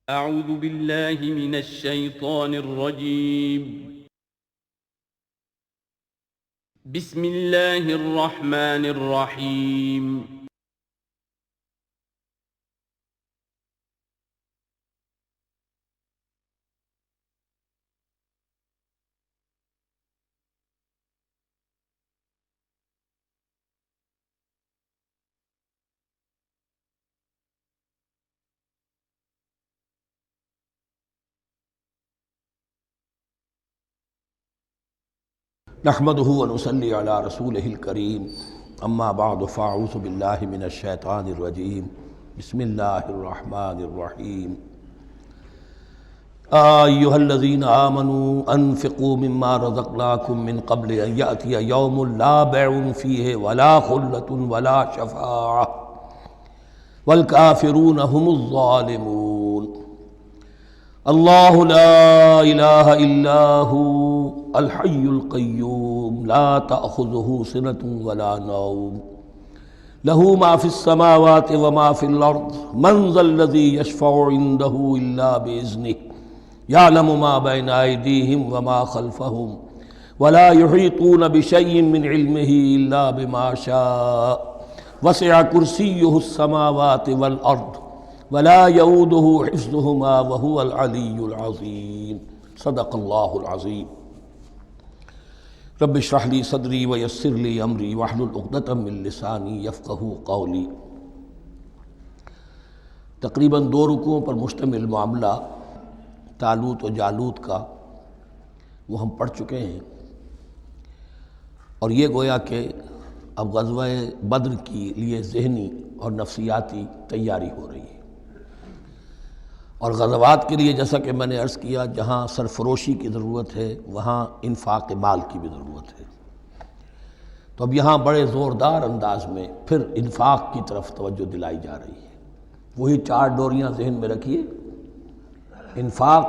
أعوذ بالله من الشيطان الرجيم. بسم الله الرحمن الرحيم. نحمده ونصلي على رسوله الكريم اما بعد فاعوذ بالله من الشیطان الرجیم بسم اللہ الرحمن الرحیم ایها الذین آمنوا انفقوا مما رزقناکم من قبل ان یأتی یوم لا بیع فیہ ولا خلة ولا شفاعة والکافرون هم الظالمون اللہ لا الہ الا ہو الحی القیوم لا تأخذہ سنة ولا نوم لہ ما فی السماوات وما فی الارض من ذا الذی یشفع عنده الا بإذنہ یعلم ما بین ایدیہم وما خلفہم ولا یحیطون بشیء من علمہ الا بما شاء وسع کرسیہ السماوات والارض ولا یؤودہ حفظہما وہو العلی العظیم صدق اللہ العظیم رب اشرح لی صدری ویسر لی امری واحلل عقدۃ من لسانی یفقہوا قولی۔ تقریباً 2 رکوعوں پر مشتمل معاملہ طالوت و جالوت کا وہ ہم پڑھ چکے ہیں، اور یہ گویا کہ اب غزوہ بدر کے لیے ذہنی اور نفسیاتی تیاری ہو رہی ہے، اور غزوات کے لیے جیسا کہ میں نے عرض کیا جہاں سرفروشی کی ضرورت ہے وہاں انفاق مال کی بھی ضرورت ہے، تو اب یہاں بڑے زوردار انداز میں پھر انفاق کی طرف توجہ دلائی جا رہی ہے۔ وہی 4 ڈوریاں ذہن میں رکھیے، انفاق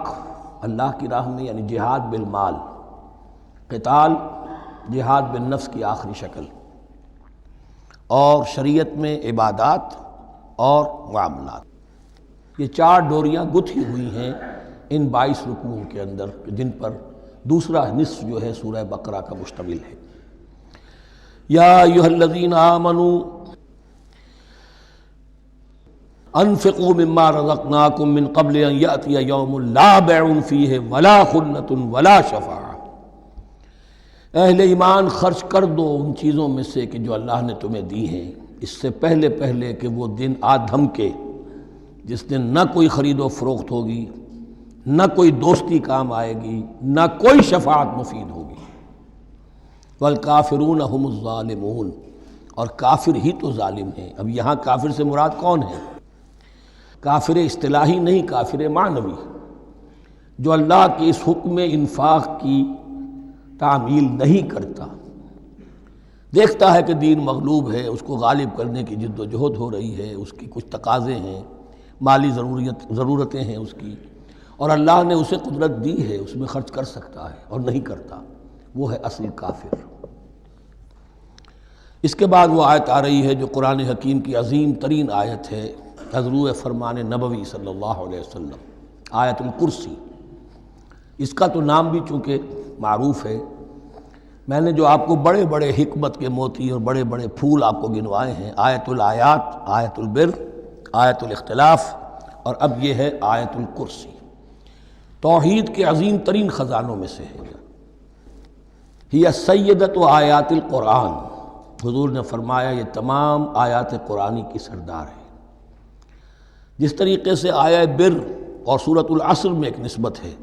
اللہ کی راہ میں یعنی جہاد بالمال، قتال جہاد بالنفس کی آخری شکل، اور شریعت میں عبادات اور معاملات، یہ 4 ڈوریاں گتھی ہوئی ہیں ان 22 رکوعوں کے اندر، جن پر دوسرا نصف جو ہے سورہ بقرہ کا مشتمل ہے۔ یا ایھا الذین آمنوا انفقوا مما رزقناکم من قبل ان یأتی یوم لا بیع فیہ ولا خلة ولا شفاعة، اہل ایمان خرچ کر دو ان چیزوں میں سے کہ جو اللہ نے تمہیں دی ہیں، اس سے پہلے کہ وہ دن آ دھمکے جس دن نہ کوئی خرید و فروخت ہوگی، نہ کوئی دوستی کام آئے گی، نہ کوئی شفاعت مفید ہوگی۔ والکافرون هم الظالمون، اور کافر ہی تو ظالم ہیں۔ اب یہاں کافر سے مراد کون ہے؟ کافر اصطلاحی نہیں، کافر معنوی، جو اللہ کے اس حکم انفاق کی تعمیل نہیں کرتا، دیکھتا ہے کہ دین مغلوب ہے، اس کو غالب کرنے کی جد و جہد ہو رہی ہے، اس کی کچھ تقاضے ہیں، مالی ضرورتیں ہیں اس کی، اور اللہ نے اسے قدرت دی ہے، اس میں خرچ کر سکتا ہے اور نہیں کرتا، وہ ہے اصل کافر۔ اس کے بعد وہ آیت آ رہی ہے جو قرآن حکیم کی عظیم ترین آیت ہے، حضور فرمان نبوی صلی اللہ علیہ وسلم، آیت الکرسی۔ اس کا تو نام بھی چونکہ معروف ہے، میں نے جو آپ کو بڑے بڑے حکمت کے موتی اور بڑے بڑے پھول آپ کو گنوائے ہیں، آیت الآیات، آیت البر، آیت الاختلاف، اور اب یہ ہے آیت الکرسی، توحید کے عظیم ترین خزانوں میں سے ہے۔ ہی سیدۃ آیات القرآن، حضور نے فرمایا یہ تمام آیات قرآنی کی سردار ہے۔ جس طریقے سے آیہ بر اور سورۃ العصر میں ایک نسبت ہے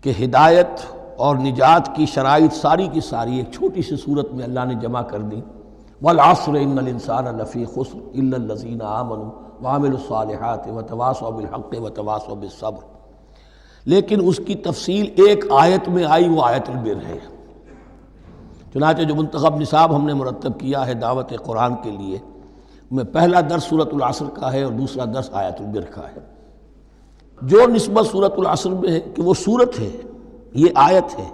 کہ ہدایت اور نجات کی شرائط ساری کی ساری ایک چھوٹی سی صورت میں اللہ نے جمع کر دی، والعصر ان الانسان لفی خسر الا الذین آمنوا وعملوا الصالحات وتواصوا بالحق وتواصوا بالصبر، لیکن اس کی تفصیل ایک آیت میں آئی، وہ آیت البر ہے۔ چنانچہ جو منتخب نصاب ہم نے مرتب کیا ہے دعوت قرآن کے لیے، میں پہلا درس سورۃ العصر کا ہے اور دوسرا درس آیت البر کا ہے۔ جو نسبت سورۃ العصر میں ہے کہ وہ سورت ہے، یہ آیت ہے،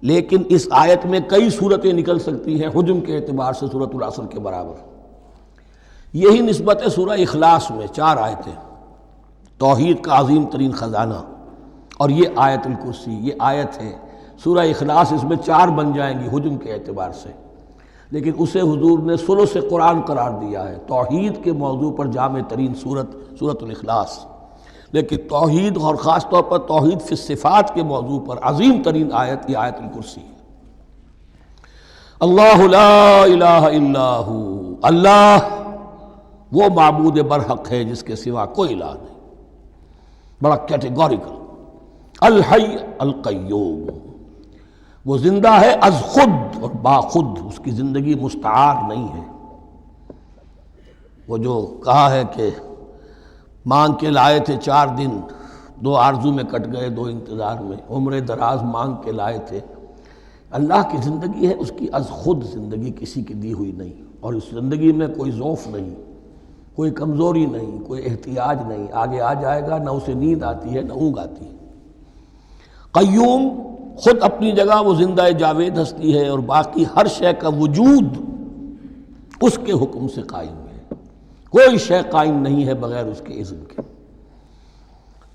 لیکن اس آیت میں کئی صورتیں نکل سکتی ہیں حجم کے اعتبار سے سورۃ العصر کے برابر۔ یہی نسبت ہے سورہ اخلاص میں، 4 آیتیں، توحید کا عظیم ترین خزانہ. اور یہ آیت الکرسی، یہ آیت ہے. سورہ اخلاص اس میں 4 بن جائیں گی حجم کے اعتبار سے، لیکن اسے حضور نے ثلث قرآن قرار دیا ہے. توحید کے موضوع پر جامع ترین سورۃ الاخلاص، لیکن توحید اور خاص طور پر توحید فی الصفات کے موضوع پر عظیم ترین آیت یہ آیت الکرسی ہے. اللہ لا الہ الا ہو، اللہ وہ معبود برحق ہے جس کے سوا کوئی الہ نہیں. بڑا کیٹیگوریکل. الحی القیوم، وہ زندہ ہے از خود اور با خود، اس کی زندگی مستعار نہیں ہے. وہ جو کہا ہے کہ مانگ کے لائے تھے 4 دن، 2 آرزو میں کٹ گئے 2 انتظار میں، عمر دراز مانگ کے لائے تھے. اللہ کی زندگی ہے اس کی از خود زندگی، کسی کی دی ہوئی نہیں، اور اس زندگی میں کوئی ضعف نہیں، کوئی کمزوری نہیں، کوئی احتیاج نہیں. آگے آ جائے گا، نہ اسے نیند آتی ہے نہ اونگ آتی ہے. قیوم، خود اپنی جگہ وہ زندہ جاوید ہستی ہے، اور باقی ہر شے کا وجود اس کے حکم سے قائم ہے. کوئی شے قائم نہیں ہے بغیر اس کے اذن کے.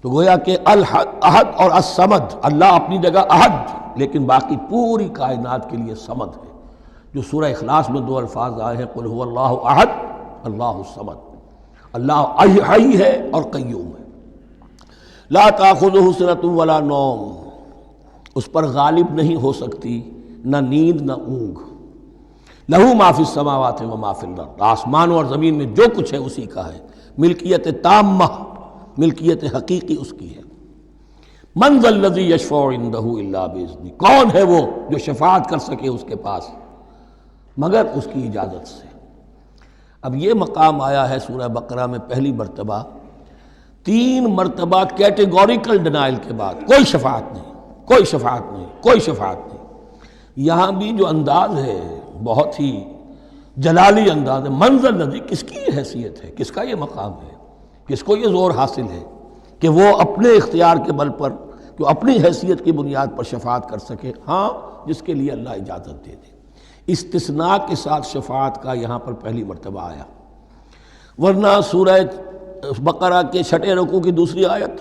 تو گویا کہ احد اور الصمد، اللہ اپنی جگہ احد، لیکن باقی پوری کائنات کے لیے صمد ہے. جو سورہ اخلاص میں 2 الفاظ آئے ہیں، قل هو اللہ احد اللہ الصمد. اللہ حی ہے اور قیوم ہے. لا تأخذہ سنۃ ولا نوم، اس پر غالب نہیں ہو سکتی نہ نیند نہ اونگ. لہو ما فی السماوات و ما فی الارض، آسمانوں اور زمین میں جو کچھ ہے اسی کا ہے. ملکیت تامہ، ملکیت حقیقی اس کی ہے. من ذا الذی یشفع عندہ الا باذنہ، کون ہے وہ جو شفاعت کر سکے اس کے پاس مگر اس کی اجازت سے. اب یہ مقام آیا ہے سورہ بقرہ میں پہلی مرتبہ. 3 مرتبہ کیٹیگوریکل ڈینائل کے بعد کوئی شفاعت نہیں، کوئی شفاعت نہیں، کوئی شفاعت نہیں. یہاں بھی جو انداز ہے بہت ہی جلالی انداز ہے. منظر الذی، کس کی یہ حیثیت ہے، کس کا یہ مقام ہے، کس کو یہ زور حاصل ہے کہ وہ اپنے اختیار کے بل پر، کہ اپنی حیثیت کی بنیاد پر شفاعت کر سکے. ہاں، جس کے لیے اللہ اجازت دے دے. استثناء کے ساتھ شفاعت کا یہاں پر پہلی مرتبہ آیا، ورنہ سورہ بقرہ کے 6 رکوع کی دوسری آیت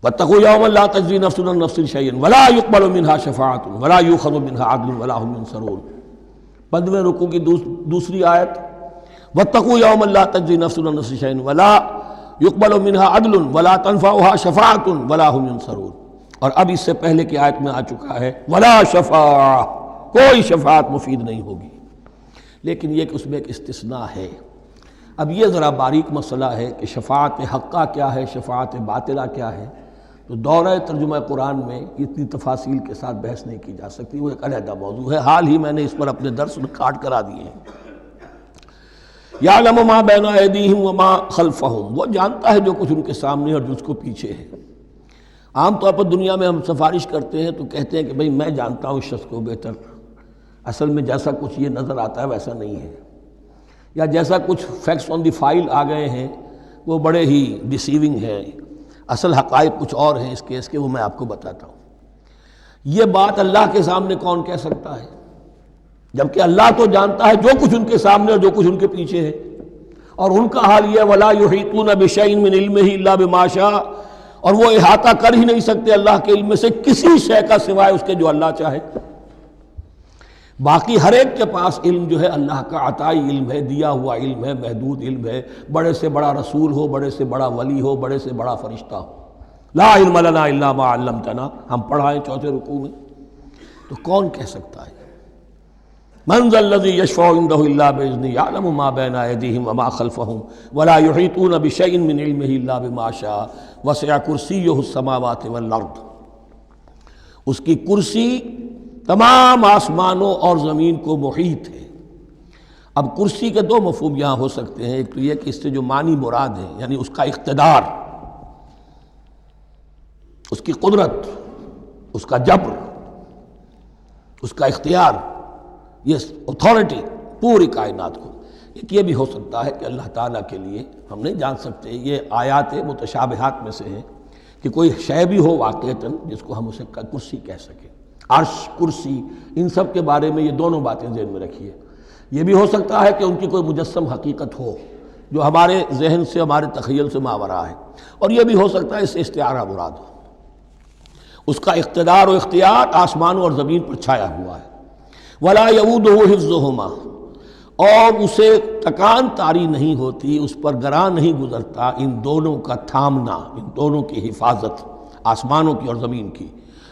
وَاتَّقُوا يَوْمًا لَا تَجْزِي نَفْسٌ عَن نَفْسٍ شَيْئًا وَلَا يُقْبَلُ مِنْهَا شَفَاعَةٌ وَلَا يُؤْخَذُ مِنْهَا عَدْلٌ وَلَا هُمْ يُنصَرُونَ. 15 رکوع کی دوسری آیت وَاتَّقُوا يَوْمًا لَا تَجْزِي نَفْسٌ عَن نَفْسٍ شَيْئًا وَلَا يُقْبَلُ مِنْهَا عَدْلٌ وَلَا تَنفَعُهَا شَفَاعَةٌ وَلَا هُمْ يُنصَرُونَ. اور اب اس سے پہلے کی آیت میں آ چکا ہے وَلَا شَفَاعَةٌ، کوئی شفاعت مفید نہیں ہوگی. لیکن یہ کہ اس میں ایک استثناء ہے. اب یہ ذرا باریک مسئلہ ہے کہ شفاعت حقہ کیا ہے، شفاعت باطلہ کیا ہے. تو دورہ ترجمہ قرآن میں اتنی تفاصیل کے ساتھ بحث نہیں کی جا سکتی، وہ ایک علیحدہ موضوع ہے. حال ہی میں نے اس پر اپنے درس ریکارڈ کرا دیے ہیں. یعلم ما بین ایدیہم وما خلفہم، وہ جانتا ہے جو کچھ ان کے سامنے اور جو اس کو پیچھے ہے. عام طور پر دنیا میں ہم سفارش کرتے ہیں تو کہتے ہیں کہ بھئی میں جانتا ہوں اس شخص کو بہتر. اصل میں جیسا کچھ یہ نظر آتا ہے ویسا نہیں ہے، یا جیسا کچھ فیکٹس آن دی فائل آ گئے ہیں وہ بڑے ہی ڈیسیونگ ہیں. اصل حقائق کچھ اور ہیں اس کیس کے، وہ میں آپ کو بتاتا ہوں. یہ بات اللہ کے سامنے کون کہہ سکتا ہے، جبکہ اللہ تو جانتا ہے جو کچھ ان کے سامنے اور جو کچھ ان کے پیچھے ہے. اور ان کا حال یہ وَلَا يُحِيطُونَ بِشَيْءٍ مِّنْ عِلْمِهِ إِلَّا بِمَا شَاءَ، اور وہ احاطہ کر ہی نہیں سکتے اللہ کے علم سے کسی شے کا سوائے اس کے جو اللہ چاہے. باقی ہر ایک کے پاس علم جو ہے اللہ کا عطائی علم ہے، دیا ہوا علم ہے، محدود علم ہے. بڑے سے بڑا رسول ہو، بڑے سے بڑا ولی ہو، بڑے سے بڑا فرشتہ ہو. لا علم لنا الا ما علمتنا، ہم پڑھائیں 4 رکوع میں. تو کون کہہ سکتا ہے من ذا الذی یشفع عندہ الا باذنہ یعلم ما بین ایدیہم وما خلفہم ولا یحیطون بشیء من علمہ الا بما شاء وسع کرسیہ السماوات والارض. اس کی کرسی تمام آسمانوں اور زمین کو محیط ہے. اب کرسی کے 2 مفہوم یہاں ہو سکتے ہیں. ایک تو یہ کہ اس سے جو معنی مراد ہے یعنی اس کا اقتدار، اس کی قدرت، اس کا جبر، اس کا اختیار، یہ اتھارٹی پوری کائنات کو. ایک یہ بھی ہو سکتا ہے کہ اللہ تعالیٰ کے لیے ہم نہیں جان سکتے، یہ آیات متشابہات میں سے ہیں کہ کوئی شے بھی ہو واقعتاً جس کو ہم اسے کرسی کہہ سکیں. عرش، کرسی، ان سب کے بارے میں یہ دونوں باتیں ذہن میں رکھیے. یہ بھی ہو سکتا ہے کہ ان کی کوئی مجسم حقیقت ہو جو ہمارے ذہن سے ہمارے تخیل سے ماورا ہے، اور یہ بھی ہو سکتا ہے اس سے استعارہ مراد ہو۔ اس کا اقتدار و اختیار آسمانوں اور زمین پر چھایا ہوا ہے۔ ولا یؤودہ حفظہما، اور اسے تکان طاری نہیں ہوتی، اس پر گراں نہیں گزرتا ان دونوں کا تھامنا، ان دونوں کی حفاظت، آسمانوں کی اور زمین کی۔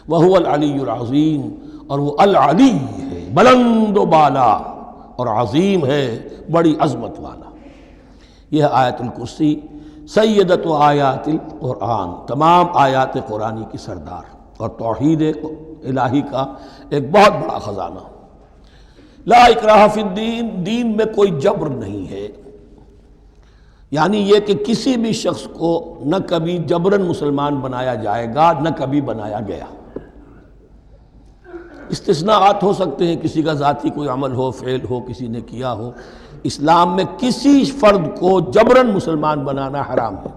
وہو العلی العظیم، اور وہ العلی ہے، بلند و بالا، اور عظیم ہے، بڑی عظمت والا۔ یہ آیت الکرسی سیدۃ آیات القرآن، تمام آیات قرآنی کی سردار، اور توحید الہی کا ایک بہت بڑا خزانہ۔ لا اکراہ فی الدین، دین میں کوئی جبر نہیں ہے، یعنی یہ کہ کسی بھی شخص کو نہ کبھی جبراً مسلمان بنایا جائے گا، نہ کبھی بنایا گیا۔ استثناءات ہو سکتے ہیں، کسی کا ذاتی کوئی عمل ہو، فعل ہو، کسی نے کیا ہو۔ اسلام میں کسی فرد کو جبراً مسلمان بنانا حرام ہے،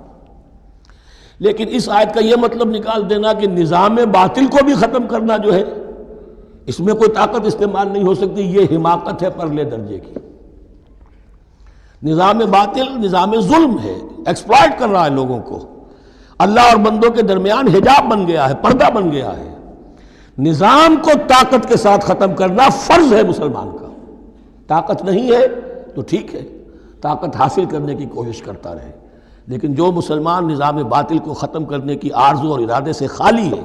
لیکن اس آیت کا یہ مطلب نکال دینا کہ نظام باطل کو بھی ختم کرنا جو ہے، اس میں کوئی طاقت استعمال نہیں ہو سکتی، یہ حماقت ہے پرلے درجے کی۔ نظام باطل نظام ظلم ہے، ایکسپلائٹ کر رہا ہے لوگوں کو، اللہ اور بندوں کے درمیان حجاب بن گیا ہے، پردہ بن گیا ہے۔ نظام کو طاقت کے ساتھ ختم کرنا فرض ہے مسلمان کا۔ طاقت نہیں ہے تو ٹھیک ہے، طاقت حاصل کرنے کی کوشش کرتا رہے، لیکن جو مسلمان نظام باطل کو ختم کرنے کی آرزو اور ارادے سے خالی ہے،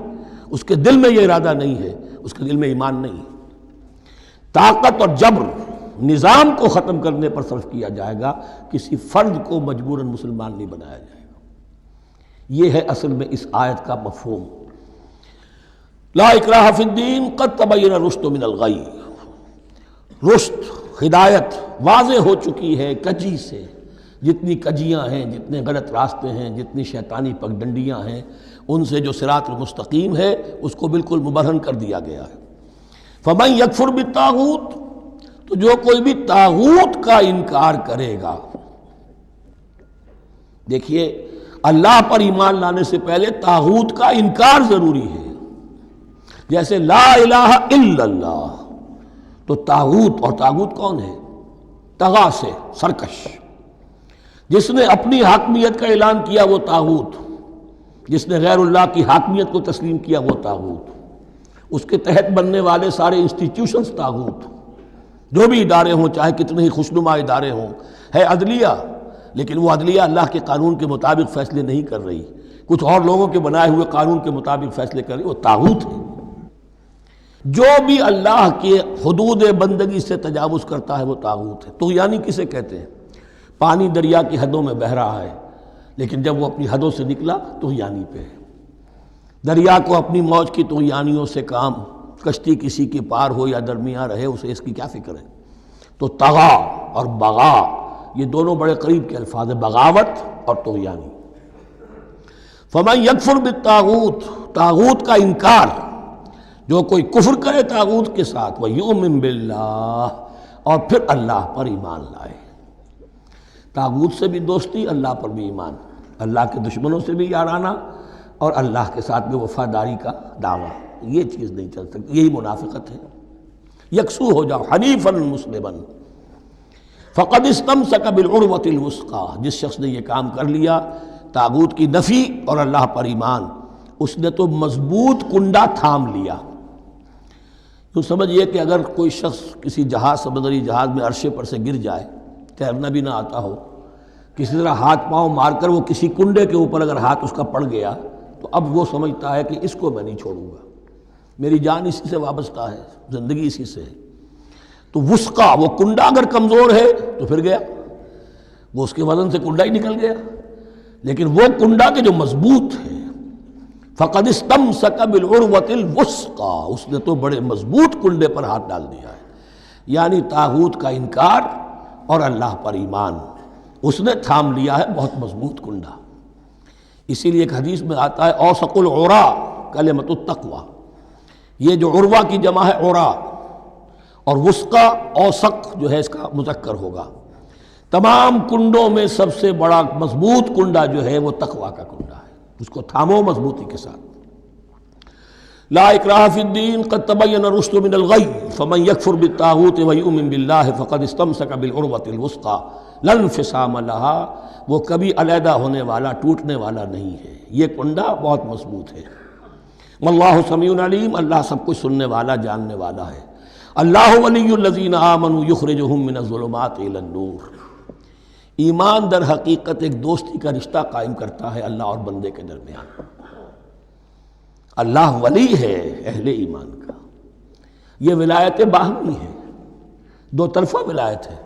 اس کے دل میں یہ ارادہ نہیں ہے، اس کے دل میں ایمان نہیں ہے۔ طاقت اور جبر نظام کو ختم کرنے پر صرف کیا جائے گا، کسی فرد کو مجبوراً مسلمان نہیں بنایا جائے گا۔ یہ ہے اصل میں اس آیت کا مفہوم۔ لا اکراہ فی الدین قد تبین الرشد من الغی، رشد، ہدایت واضح ہو چکی ہے کجی سے، جتنی کجیاں ہیں، جتنے غلط راستے ہیں، جتنی شیطانی پگڈنڈیاں ہیں، ان سے جو صراط المستقیم ہے اس کو بالکل مبرہن کر دیا گیا ہے۔ فمن یکفر بالطاغوت، تو جو کوئی بھی طاغوت کا انکار کرے گا، دیکھیے اللہ پر ایمان لانے سے پہلے طاغوت کا انکار ضروری ہے۔ جیسے لا الہ الا اللہ، تو طاغوت، اور طاغوت کون ہے؟ طغا سے سرکش، جس نے اپنی حاکمیت کا اعلان کیا وہ طاغوت، جس نے غیر اللہ کی حاکمیت کو تسلیم کیا وہ طاغوت، اس کے تحت بننے والے سارے انسٹیٹیوشنز طاغوت، جو بھی ادارے ہوں، چاہے کتنے ہی خوشنما ادارے ہوں۔ ہے عدلیہ، لیکن وہ عدلیہ اللہ کے قانون کے مطابق فیصلے نہیں کر رہی، کچھ اور لوگوں کے بنائے ہوئے قانون کے مطابق فیصلے کر رہی، وہ طاغوت ہے۔ جو بھی اللہ کے حدود بندگی سے تجاوز کرتا ہے وہ طاغوت ہے۔ طغیانی کسے کہتے ہیں؟ پانی دریا کی حدوں میں بہہ رہا ہے، لیکن جب وہ اپنی حدوں سے نکلا طغیانی پہ ہے۔ دریا کو اپنی موج کی طغیانیوں سے کام، کشتی کسی کی پار ہو یا درمیان رہے، اسے اس کی کیا فکر ہے؟ تو طغا اور بغا، یہ دونوں بڑے قریب کے الفاظ ہیں، بغاوت اور طغیانی۔ فمن یکفر بالطاغوت، طاغوت کا انکار، جو کوئی کفر کرے طاغوت کے ساتھ، وَيُؤْمِن بِاللَّهِ، اور پھر اللہ پر ایمان لائے۔ طاغوت سے بھی دوستی، اللہ پر بھی ایمان، اللہ کے دشمنوں سے بھی یارانہ، اور اللہ کے ساتھ بھی وفاداری کا دعویٰ، یہ چیز نہیں چل سکتی، یہی منافقت ہے۔ یکسو ہو جاؤ، حنیفاً مسلماً، فقد استمسک بالعروۃ الوثقی، جس شخص نے یہ کام کر لیا، طاغوت کی نفی اور اللہ پر ایمان، اس نے تو مضبوط کنڈا تھام لیا۔ تو سمجھئے کہ اگر کوئی شخص کسی جہاز، سمندری جہاز میں عرشے پر سے گر جائے، تیرنا بھی نہ آتا ہو، کسی طرح ہاتھ پاؤں مار کر وہ کسی کنڈے کے اوپر اگر ہاتھ اس کا پڑ گیا، تو اب وہ سمجھتا ہے کہ اس کو میں نہیں چھوڑوں گا، میری جان اسی سے وابستہ ہے، زندگی اسی سے ہے۔ تو وثقہ، وہ کنڈا اگر کمزور ہے تو پھر گیا، وہ اس کے وزن سے کنڈا ہی نکل گیا، لیکن وہ کنڈا کہ جو مضبوط ہے، فقد استمسک بالعروۃ الوثقی، اس نے تو بڑے مضبوط کنڈے پر ہاتھ ڈال دیا ہے، یعنی طاغوت کا انکار اور اللہ پر ایمان، اس نے تھام لیا ہے بہت مضبوط کنڈا۔ اسی لیے ایک حدیث میں آتا ہے اوثق العریٰ کلمۃ التقویٰ، یہ جو عروہ کی جمع ہے عریٰ، اور وثقہ اوثق جو ہے اس کا مذکر ہوگا۔ تمام کنڈوں میں سب سے بڑا مضبوط کنڈا جو ہے وہ تقویٰ کا کنڈا ہے، اس کو تھامو مضبوطی کے ساتھ۔ لا اکراہ فی الدین قد تبین الرشد من الغی فمن یکفر بالطاغوت ویؤمن باللہ فقد استمسک بالعروۃ الوثقی لن انفصام لہا، وہ کبھی علیحدہ ہونے والا، ٹوٹنے والا نہیں ہے، یہ کنڈا بہت مضبوط ہے۔ واللہ سمیع علیم، اللہ سب کچھ سننے والا، جاننے والا ہے۔ اللہ ولی الذین آمنوا یخرجہم من الظلمات الی النور، ایمان در حقیقت ایک دوستی کا رشتہ قائم کرتا ہے اللہ اور بندے کے درمیان۔ اللہ ولی ہے اہل ایمان کا، یہ ولایت باہمی ہے، دو طرفہ ولایت ہے۔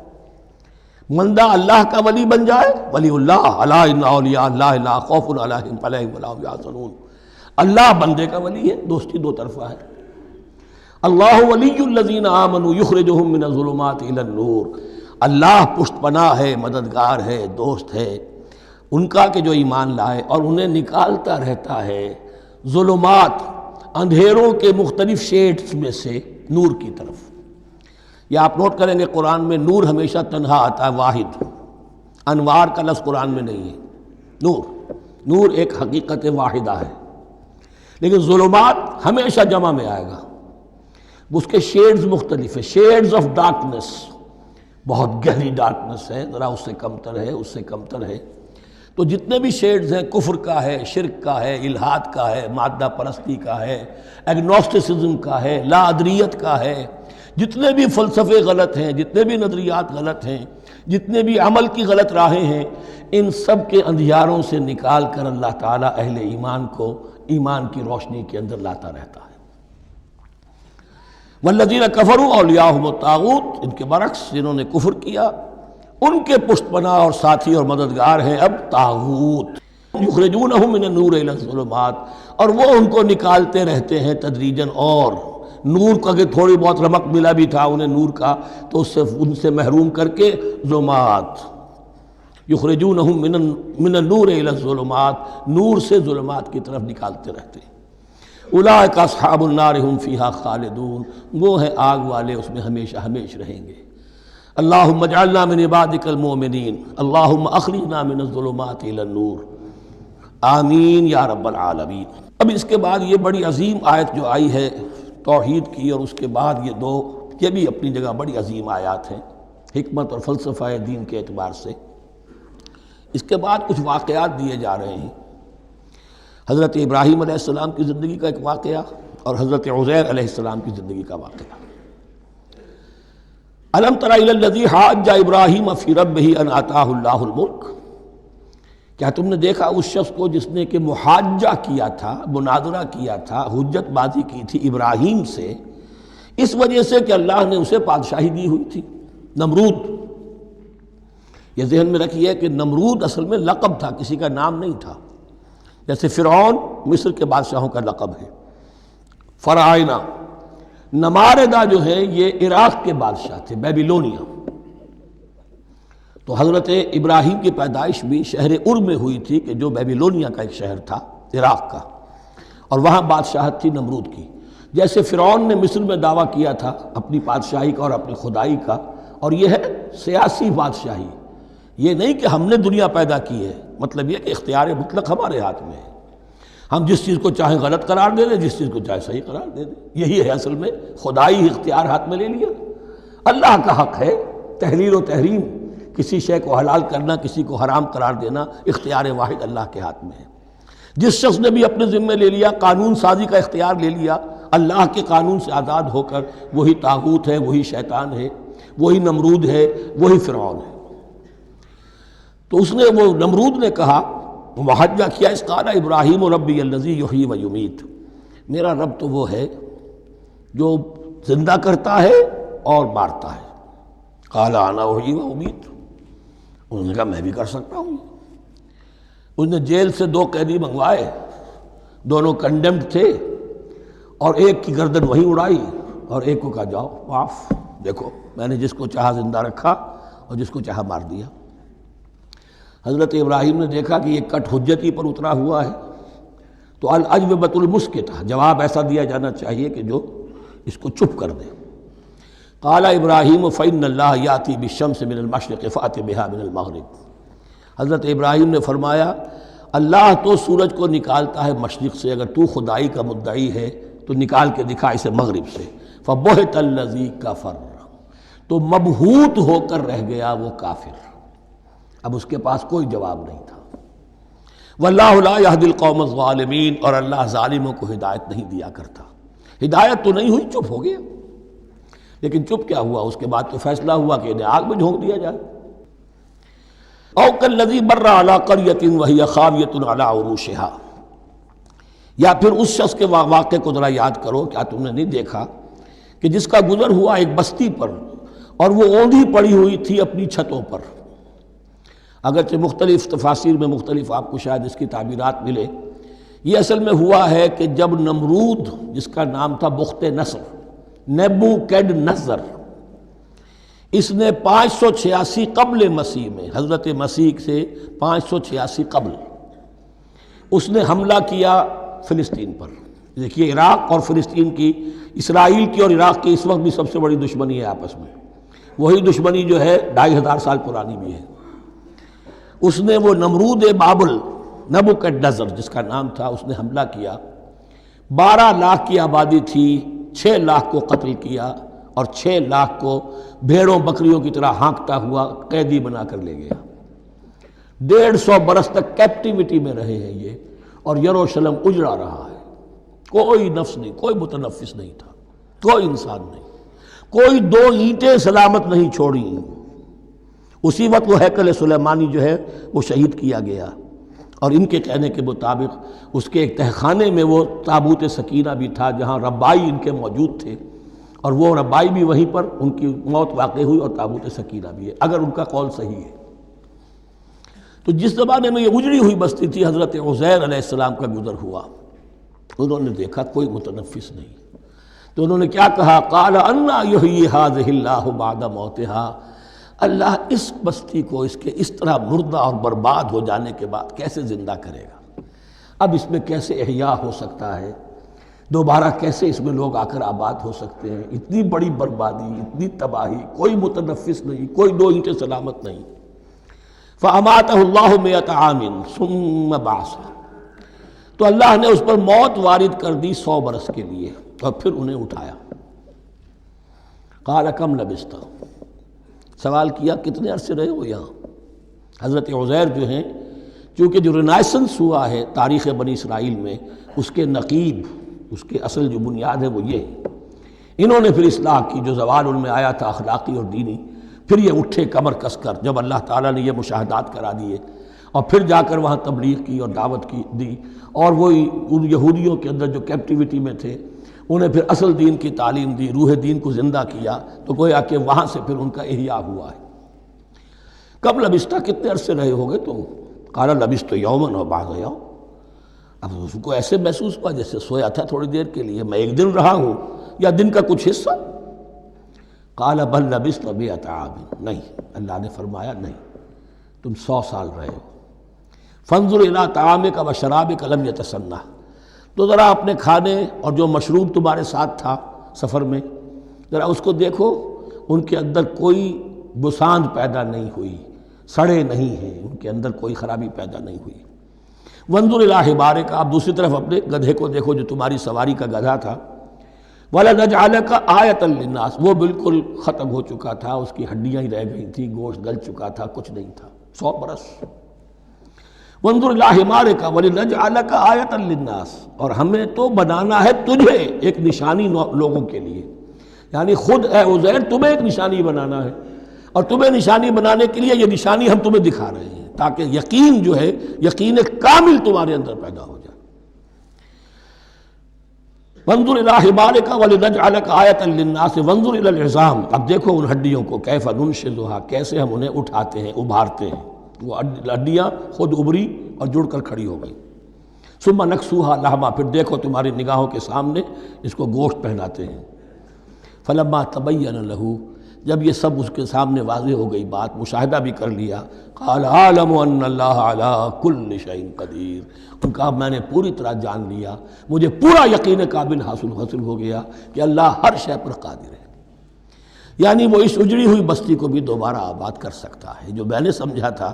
بندہ اللہ کا ولی بن جائے، ولی اللہ، الا ان اولیاء اللہ لا خوف علیہم ولا هم یحزنون، اللہ بندے کا ولی ہے، دوستی دو طرفہ ہے۔ اللہ ولی الذین آمنوا یخرجہم من الظلمات الی النور، اللہ پشت پناہ ہے، مددگار ہے، دوست ہے ان کا کہ جو ایمان لائے اور انہیں نکالتا رہتا ہے ظلمات، اندھیروں کے مختلف شیڈز میں سے نور کی طرف۔ یہ آپ نوٹ کریں گے قرآن میں نور ہمیشہ تنہا آتا ہے، واحد، انوار کا لفظ قرآن میں نہیں ہے۔ نور ایک حقیقت واحدہ ہے، لیکن ظلمات ہمیشہ جمع میں آئے گا، اس کے شیڈز مختلف ہیں، شیڈز آف ڈارکنس، بہت گہری ڈارکنس ہے، ذرا اس سے کمتر ہے، اس سے کمتر ہے۔ تو جتنے بھی شیڈز ہیں، کفر کا ہے، شرک کا ہے، الحاد کا ہے، مادہ پرستی کا ہے، ایگنوسٹسزم کا ہے، لا ادریت کا ہے، جتنے بھی فلسفے غلط ہیں، جتنے بھی نظریات غلط ہیں، جتنے بھی عمل کی غلط راہیں ہیں، ان سب کے اندھیاروں سے نکال کر اللہ تعالیٰ اہل ایمان کو ایمان کی روشنی کے اندر لاتا رہتا ہے۔ والذین کفروا اولیاءہم الطاغوت، ان کے برعکس جنہوں نے کفر کیا ان کے پشت پناہ اور ساتھی اور مددگار ہیں اب طاغوت۔ یخرجونہم من النور الی الظلمات، اور وہ ان کو نکالتے رہتے ہیں تدریجاً، اور نور کا کہ تھوڑی بہت رمق ملا بھی تھا انہیں نور کا تو اس سے ان سے محروم کر کے ظلمات، یخرجونہم من النور الی الظلمات، نور سے ظلمات کی طرف نکالتے رہتے ہیں۔ اولئک اصحاب النار هم فیہا خالدون، وہ ہیں آگ والے، اس میں ہمیشہ ہمیش رہیں گے۔ اللہم اجعلنا من عبادک المؤمنین، اللہم اخرجنا من الظلمات الی النور، آمین یا رب العالمین۔ اب اس کے بعد یہ بڑی عظیم آیت جو آئی ہے توحید کی، اور اس کے بعد یہ دو، یہ بھی اپنی جگہ بڑی عظیم آیات ہیں حکمت اور فلسفہ دین کے اعتبار سے۔ اس کے بعد کچھ واقعات دیے جا رہے ہیں، حضرت ابراہیم علیہ السلام کی زندگی کا ایک واقعہ اور حضرت عزیر علیہ السلام کی زندگی کا واقعہ۔ الم تر الی الذی حاج ابراہیم فی ربہ ان آتاہ اللہ الملک، کیا تم نے دیکھا اس شخص کو جس نے کہ محاجہ کیا تھا، مناظرہ کیا تھا، حجت بازی کی تھی ابراہیم سے، اس وجہ سے کہ اللہ نے اسے بادشاہی دی ہوئی تھی، نمرود۔ یہ ذہن میں رکھیے کہ نمرود اصل میں لقب تھا، کسی کا نام نہیں تھا، جیسے فرعون مصر کے بادشاہوں کا لقب ہے، فرعونہ۔ نماردہ جو ہے یہ عراق کے بادشاہ تھے، بیبیلونیا۔ تو حضرت ابراہیم کی پیدائش بھی شہر ار میں ہوئی تھی کہ جو بیبیلونیا کا ایک شہر تھا عراق کا، اور وہاں بادشاہت تھی نمرود کی۔ جیسے فرعون نے مصر میں دعویٰ کیا تھا اپنی بادشاہی کا اور اپنی خدائی کا، اور یہ ہے سیاسی بادشاہی، یہ نہیں کہ ہم نے دنیا پیدا کی ہے، مطلب یہ کہ اختیار مطلق ہمارے ہاتھ میں ہے، ہم جس چیز کو چاہیں غلط قرار دے دیں، جس چیز کو چاہے صحیح قرار دے دیں۔ یہی ہے اصل میں خدائی اختیار ہاتھ میں لے لیا۔ اللہ کا حق ہے تحلیل و تحریم، کسی شے کو حلال کرنا، کسی کو حرام قرار دینا، اختیار واحد اللہ کے ہاتھ میں ہے۔ جس شخص نے بھی اپنے ذمے لے لیا، قانون سازی کا اختیار لے لیا اللہ کے قانون سے آزاد ہو کر، وہی طاغوت ہے، وہی شیطان ہے، وہی نمرود ہے، وہی فرعون ہے۔ تو اس نے، وہ نمرود نے کہا، محاجہ کیا، اس قال ابراہیم ربی الذی یحیی و یمیت، میرا رب تو وہ ہے جو زندہ کرتا ہے اور مارتا ہے۔ قال انا احیی و امیت، انہوں نے کہا میں بھی کر سکتا ہوں۔ اس نے جیل سے 2 قیدی منگوائے، دونوں کنڈیمڈ تھے، اور ایک کی گردن وہیں اڑائی اور ایک کو کہا جاؤ معاف، دیکھو میں نے جس کو چاہا زندہ رکھا اور جس کو چاہا مار دیا۔ حضرت ابراہیم نے دیکھا کہ یہ کٹ حجتی پر اترا ہوا ہے، تو الاجوبۃ المسکتہ، جواب ایسا دیا جانا چاہیے کہ جو اس کو چپ کر دے۔ قال ابراہیم فإن اللہ یاتی بالشمس من المشرق فأت بها من المغرب، حضرت ابراہیم نے فرمایا اللہ تو سورج کو نکالتا ہے مشرق سے، اگر تو خدائی کا مدعی ہے تو نکال کے دکھا اسے مغرب سے۔ فبہت الذی کفر، تو مبہوت ہو کر رہ گیا وہ کافر۔ اب اس کے پاس کوئی جواب نہیں تھا۔ واللہ لا یہدی القوم الظالمین، اور اللہ ظالموں کو ہدایت نہیں دیا کرتا۔ ہدایت تو نہیں ہوئی، چپ ہو گیا، لیکن چپ کیا ہوا؟ اس کے بعد تو فیصلہ ہوا کہ انہیں آگ میں جھونک دیا جائے۔ او کالذی مر علی قریۃ وہی خاویۃ علی عروشها، یا پھر اس شخص کے واقعے کو ذرا یاد کرو، کیا تم نے نہیں دیکھا کہ جس کا گزر ہوا ایک بستی پر اور وہ اوندھی پڑی ہوئی تھی اپنی چھتوں پر۔ اگرچہ مختلف تفاسیر میں مختلف آپ کو شاید اس کی تعبیرات ملے، یہ اصل میں ہوا ہے کہ جب نمرود، جس کا نام تھا بخت نصر، نیبوکیڈنیزر، اس نے 586 قبل مسیح میں، حضرت مسیح سے 586 قبل، اس نے حملہ کیا فلسطین پر۔ دیکھیے عراق اور فلسطین کی، اسرائیل کی اور عراق کی اس وقت بھی سب سے بڑی دشمنی ہے آپس میں، وہی دشمنی جو ہے 2500 سال پرانی بھی ہے۔ اس نے وہ نمرود بابل، نیبوکیڈنیزر جس کا نام تھا، اس نے حملہ کیا، 12 لاکھ کی آبادی تھی، 6 لاکھ کو قتل کیا اور 6 لاکھ کو بھیڑوں بکریوں کی طرح ہانکتا ہوا قیدی بنا کر لے گیا۔ 150 برس تک کیپٹیوٹی میں رہے ہیں یہ، اور یروشلم اجڑا رہا ہے، کوئی نفس نہیں، کوئی متنفس نہیں تھا، کوئی انسان نہیں، کوئی 2 اینٹیں سلامت نہیں چھوڑی۔ اسی وقت وہ ہیکل سلیمانی جو ہے وہ شہید کیا گیا، اور ان کے کہنے کے مطابق اس کے ایک تہخانے میں وہ تابوت سکینہ بھی تھا جہاں ربائی ان کے موجود تھے، اور وہ ربائی بھی وہیں پر ان کی موت واقع ہوئی، اور تابوت سکینہ بھی ہے، اگر ان کا قول صحیح ہے۔ تو جس زمانے میں یہ اجڑی ہوئی بستی تھی، حضرت عزیر علیہ السلام کا گزر ہوا، انہوں نے دیکھا کوئی متنفس نہیں، تو انہوں نے کیا کہا؟ قال انا یحیی ھذہ اللہ بعد موتہا، اللہ اس بستی کو اس کے اس طرح مردہ اور برباد ہو جانے کے بعد کیسے زندہ کرے گا؟ اب اس میں کیسے احیاء ہو سکتا ہے؟ دوبارہ کیسے اس میں لوگ آ کر آباد ہو سکتے ہیں؟ اتنی بڑی بربادی، اتنی تباہی، کوئی متنفس نہیں، کوئی 2 اینٹیں سلامت نہیں۔ فَأَمَاتَهُ اللَّهُ مِئَةَ عَامٍ ثُمَّ بَعَثَهُ، تو اللہ نے اس پر موت وارد کر دی 100 برس کے لیے، اور پھر انہیں اٹھایا۔ قَالَ كَمْ لَبِثْتَ، سوال کیا کتنے عرصے رہے ہو یہاں؟ حضرت عزیر جو ہیں، چونکہ جو رینائسنس ہوا ہے تاریخ بنی اسرائیل میں، اس کے نقیب، اس کے اصل جو بنیاد ہے وہ یہ ہے۔ انہوں نے پھر اصلاح کی، جو زوال ان میں آیا تھا اخلاقی اور دینی، پھر یہ اٹھے کمر کس کر، جب اللہ تعالیٰ نے یہ مشاہدات کرا دیے، اور پھر جا کر وہاں تبلیغ کی اور دعوت کی دی، اور وہی ان یہودیوں کے اندر جو کیپٹیوٹی میں تھے انہیں پھر اصل دین کی تعلیم دی، روح دین کو زندہ کیا، تو گویا کہ وہاں سے پھر ان کا احیاء ہوا ہے۔ کب لبثت، کتنے عرصے رہے ہوگے تم؟ قال لبثت یوما و بعض یوم، اب اس کو ایسے محسوس ہوا جیسے سویا تھا تھوڑی دیر کے لیے، میں 1 دن رہا ہوں یا دن کا کچھ حصہ۔ قال بل لبثت 100 عام، نہیں، اللہ نے فرمایا نہیں، تم 100 سال رہے ہو۔ فانظر الی طعامک و شرابک لم یتسنہ، تو ذرا اپنے کھانے اور جو مشروب تمہارے ساتھ تھا سفر میں، ذرا اس کو دیکھو، ان کے اندر کوئی بساند پیدا نہیں ہوئی، سڑے نہیں ہیں، ان کے اندر کوئی خرابی پیدا نہیں ہوئی۔ وانظر الی حمارک، آپ دوسری طرف اپنے گدھے کو دیکھو جو تمہاری سواری کا گدھا تھا۔ وَلَنَجْعَلَكَ آیَةً لِلنَّاسِ، وہ بالکل ختم ہو چکا تھا، اس کی ہڈیاں ہی رہ گئی تھیں، گوشت گل چکا تھا، کچھ نہیں تھا، 100 برس۔ وانظر الی حمارک وَلِنَجْعَلَكَ آیَةً لِلنَّاسِ، اور ہمیں تو بنانا ہے تجھے ایک نشانی لوگوں کے لیے، یعنی خود اے عزیر تمہیں ایک نشانی بنانا ہے، اور تمہیں نشانی بنانے کے لیے یہ نشانی ہم تمہیں دکھا رہے ہیں، تاکہ یقین جو ہے، یقین کامل تمہارے اندر پیدا ہو جائے۔ وانظر الی حمارک ولنجعلک آیۃ للناس وانظر الی العظام، اب دیکھو ان ہڈیوں کو، کیف ننشزھا، کیسے ہم انہیں اٹھاتے ہیں، ابھارتے ہیں، وہ ہڈیاں خود ابری اور جڑ کر کھڑی ہو گئی۔ ثم نکسوھا لحما، پھر دیکھو تمہاری نگاہوں کے سامنے اس کو گوشت پہناتے ہیں۔ فلما تبین لہ، جب یہ سب اس کے سامنے واضح ہو گئی بات، مشاہدہ بھی کر لیا، قال اعلم ان اللہ علی کل شیء قدیر، ان کا میں نے پوری طرح جان لیا، مجھے پورا یقین قابل حاصل ہو گیا کہ اللہ ہر شے پر قادر ہے، یعنی وہ اس اجڑی ہوئی بستی کو بھی دوبارہ آباد کر سکتا ہے۔ جو میں نے سمجھا تھا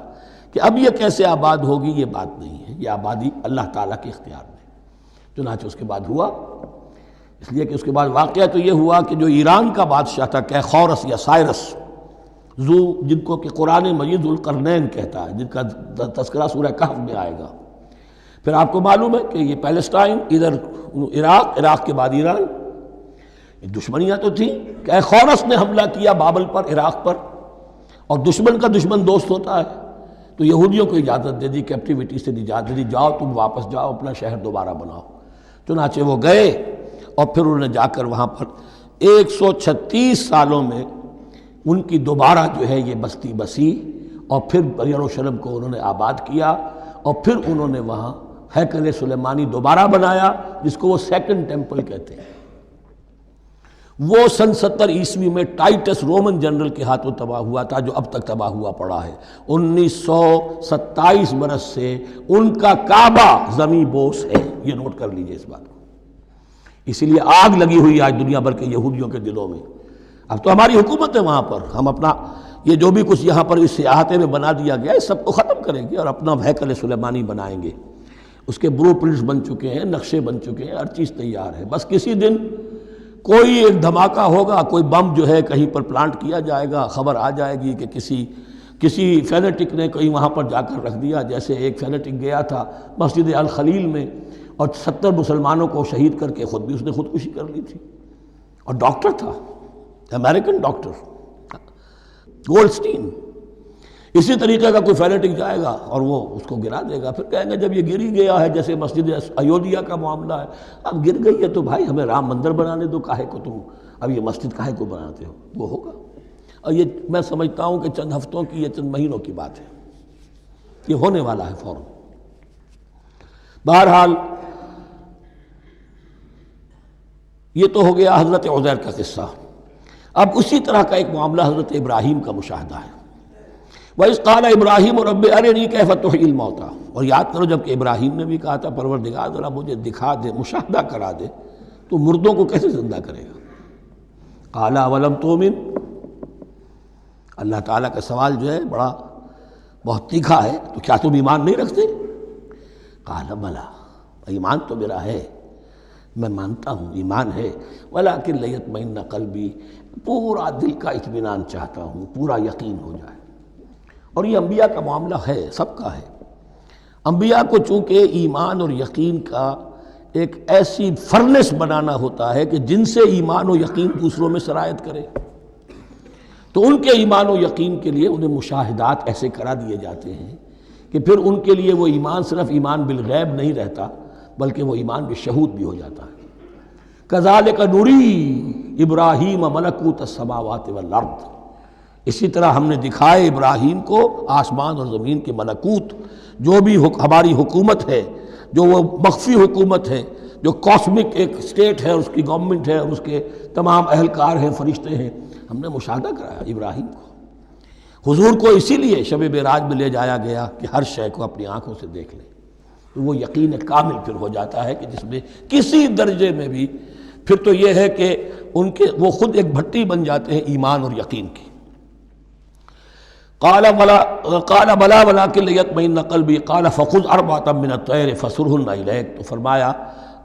کہ اب یہ کیسے آباد ہوگی، یہ بات نہیں ہے، یہ آبادی اللہ تعالیٰ کے اختیار میں۔ چنانچہ اس کے بعد ہوا، اس لیے کہ اس کے بعد واقعہ تو یہ ہوا کہ جو ایران کا بادشاہ تھا کیخورس یا سائرس، ذو جن کو کہ قرآن مجید ذوالقرنین کہتا ہے، جن کا تذکرہ سورہ کہف میں آئے گا۔ پھر آپ کو معلوم ہے کہ یہ پیلسٹائن، ادھر عراق کے بعد ایران، دشمنیاں تو تھیں کہ خورس نے حملہ کیا بابل پر، عراق پر، اور دشمن کا دشمن دوست ہوتا ہے، تو یہودیوں کو اجازت دے دی، کیپٹیوٹی سے اجازت دے دی، جاؤ تم واپس جاؤ، اپنا شہر دوبارہ بناؤ۔ چنانچہ وہ گئے اور پھر انہوں نے جا کر وہاں پر 136 سالوں میں ان کی دوبارہ جو ہے یہ بستی بسی، اور پھر یروشلم کو انہوں نے آباد کیا، اور پھر انہوں نے وہاں ہیکل سلیمانی دوبارہ بنایا، جس کو وہ سیکنڈ ٹیمپل کہتے ہیں۔ وہ سن 70 عیسوی میں ٹائٹس رومن جنرل کے ہاتھوں تباہ ہوا تھا، جو اب تک تباہ ہوا پڑا ہے۔ 1927 برس سے ان کا کعبہ زمیں بوس ہے، یہ نوٹ کر لیجئے اس بات کو۔ اسی لیے آگ لگی ہوئی ہے آج دنیا بھر کے یہودیوں کے دلوں میں۔ اب تو ہماری حکومت ہے وہاں پر، ہم اپنا یہ جو بھی کچھ یہاں پر اس احاطے میں بنا دیا گیا ہے سب کو ختم کریں گے اور اپنا ہیکل سلیمانی بنائیں گے۔ اس کے برو پرنٹس بن چکے ہیں، نقشے بن چکے ہیں، ہر چیز تیار ہے۔ بس کسی دن کوئی ایک دھماکہ ہوگا، کوئی بم جو ہے کہیں پر پلانٹ کیا جائے گا، خبر آ جائے گی کہ کسی فینیٹک نے کہیں وہاں پر جا کر رکھ دیا، جیسے ایک فینیٹک گیا تھا مسجد الخلیل میں اور 70 مسلمانوں کو شہید کر کے خود بھی اس نے خودکشی کر لی تھی، اور ڈاکٹر تھا، امریکن ڈاکٹر گولڈسٹین۔ اسی طریقے کا کوئی فینیٹک جائے گا اور وہ اس کو گرا دے گا، پھر کہیں گے جب یہ گر ہی گیا ہے، جیسے مسجد ایودھیا کا معاملہ ہے، اب گر گئی ہے تو بھائی ہمیں رام مندر بنانے دو، کاہے کو تم اب یہ مسجد کاہے کو بناتے ہو؟ وہ ہوگا، اور یہ میں سمجھتا ہوں کہ چند ہفتوں کی، یہ چند مہینوں کی بات ہے، یہ ہونے والا ہے فوراً۔ بہرحال یہ تو ہو گیا حضرت عزیر کا قصہ۔ اب اسی طرح کا ایک معاملہ حضرت ابراہیم کا مشاہدہ ہے۔ وَإِذْ قَالَ إِبْرَاهِيمُ رَبِّ أَرِنِي كَيْفَ تُحْيِي الْمَوْتَىٰ، اور یاد کرو جب کہ ابراہیم نے بھی کہا تھا پروردگار ذرا مجھے دکھا دے، مشاہدہ کرا دے تو مردوں کو کیسے زندہ کرے گا۔ قَالَ أَوَلَمْ تُؤْمِنْ، اللہ تعالیٰ کا سوال جو ہے بہت تیکھا ہے، تو کیا تم ایمان نہیں رکھتے؟ قَالَ بَلَىٰ، ایمان تو میرا ہے، میں مانتا ہوں ایمان ہے، وَلَٰكِن لِيَطْمَئِنَّ قَلْبِي، پورا دل کا اطمینان چاہتا ہوں، پورا یقین ہو جائے۔ اور یہ انبیاء کا معاملہ ہے، سب کا ہے۔ انبیاء کو چونکہ ایمان اور یقین کا ایک ایسی فرنس بنانا ہوتا ہے کہ جن سے ایمان و یقین دوسروں میں سرایت کرے، تو ان کے ایمان و یقین کے لیے انہیں مشاہدات ایسے کرا دیے جاتے ہیں کہ پھر ان کے لیے وہ ایمان صرف ایمان بالغیب نہیں رہتا، بلکہ وہ ایمان بالشہود بھی ہو جاتا ہے۔ کذالک نری ابراہیم ملکوت السماوات والارض، اسی طرح ہم نے دکھائے ابراہیم کو آسمان اور زمین کے ملکوت، جو بھی ہماری حکومت ہے، جو وہ مخفی حکومت ہے، جو کاسمک ایک اسٹیٹ ہے، اس کی گورنمنٹ ہے، اور اس کے تمام اہلکار ہیں، فرشتے ہیں، ہم نے مشاہدہ کرایا ابراہیم کو۔ حضور کو اسی لیے شب معراج میں لے جایا گیا کہ ہر شے کو اپنی آنکھوں سے دیکھ لیں، تو وہ یقین کامل پھر ہو جاتا ہے کہ جس میں کسی درجے میں بھی پھر تو یہ ہے کہ وہ خود ایک بھٹی بن جاتے ہیں ایمان اور یقین کی۔ قال بلا ولکن لیطمئن قلبی قال فخذ اربعۃ من الطیر فصرهن الیک، تو فرمایا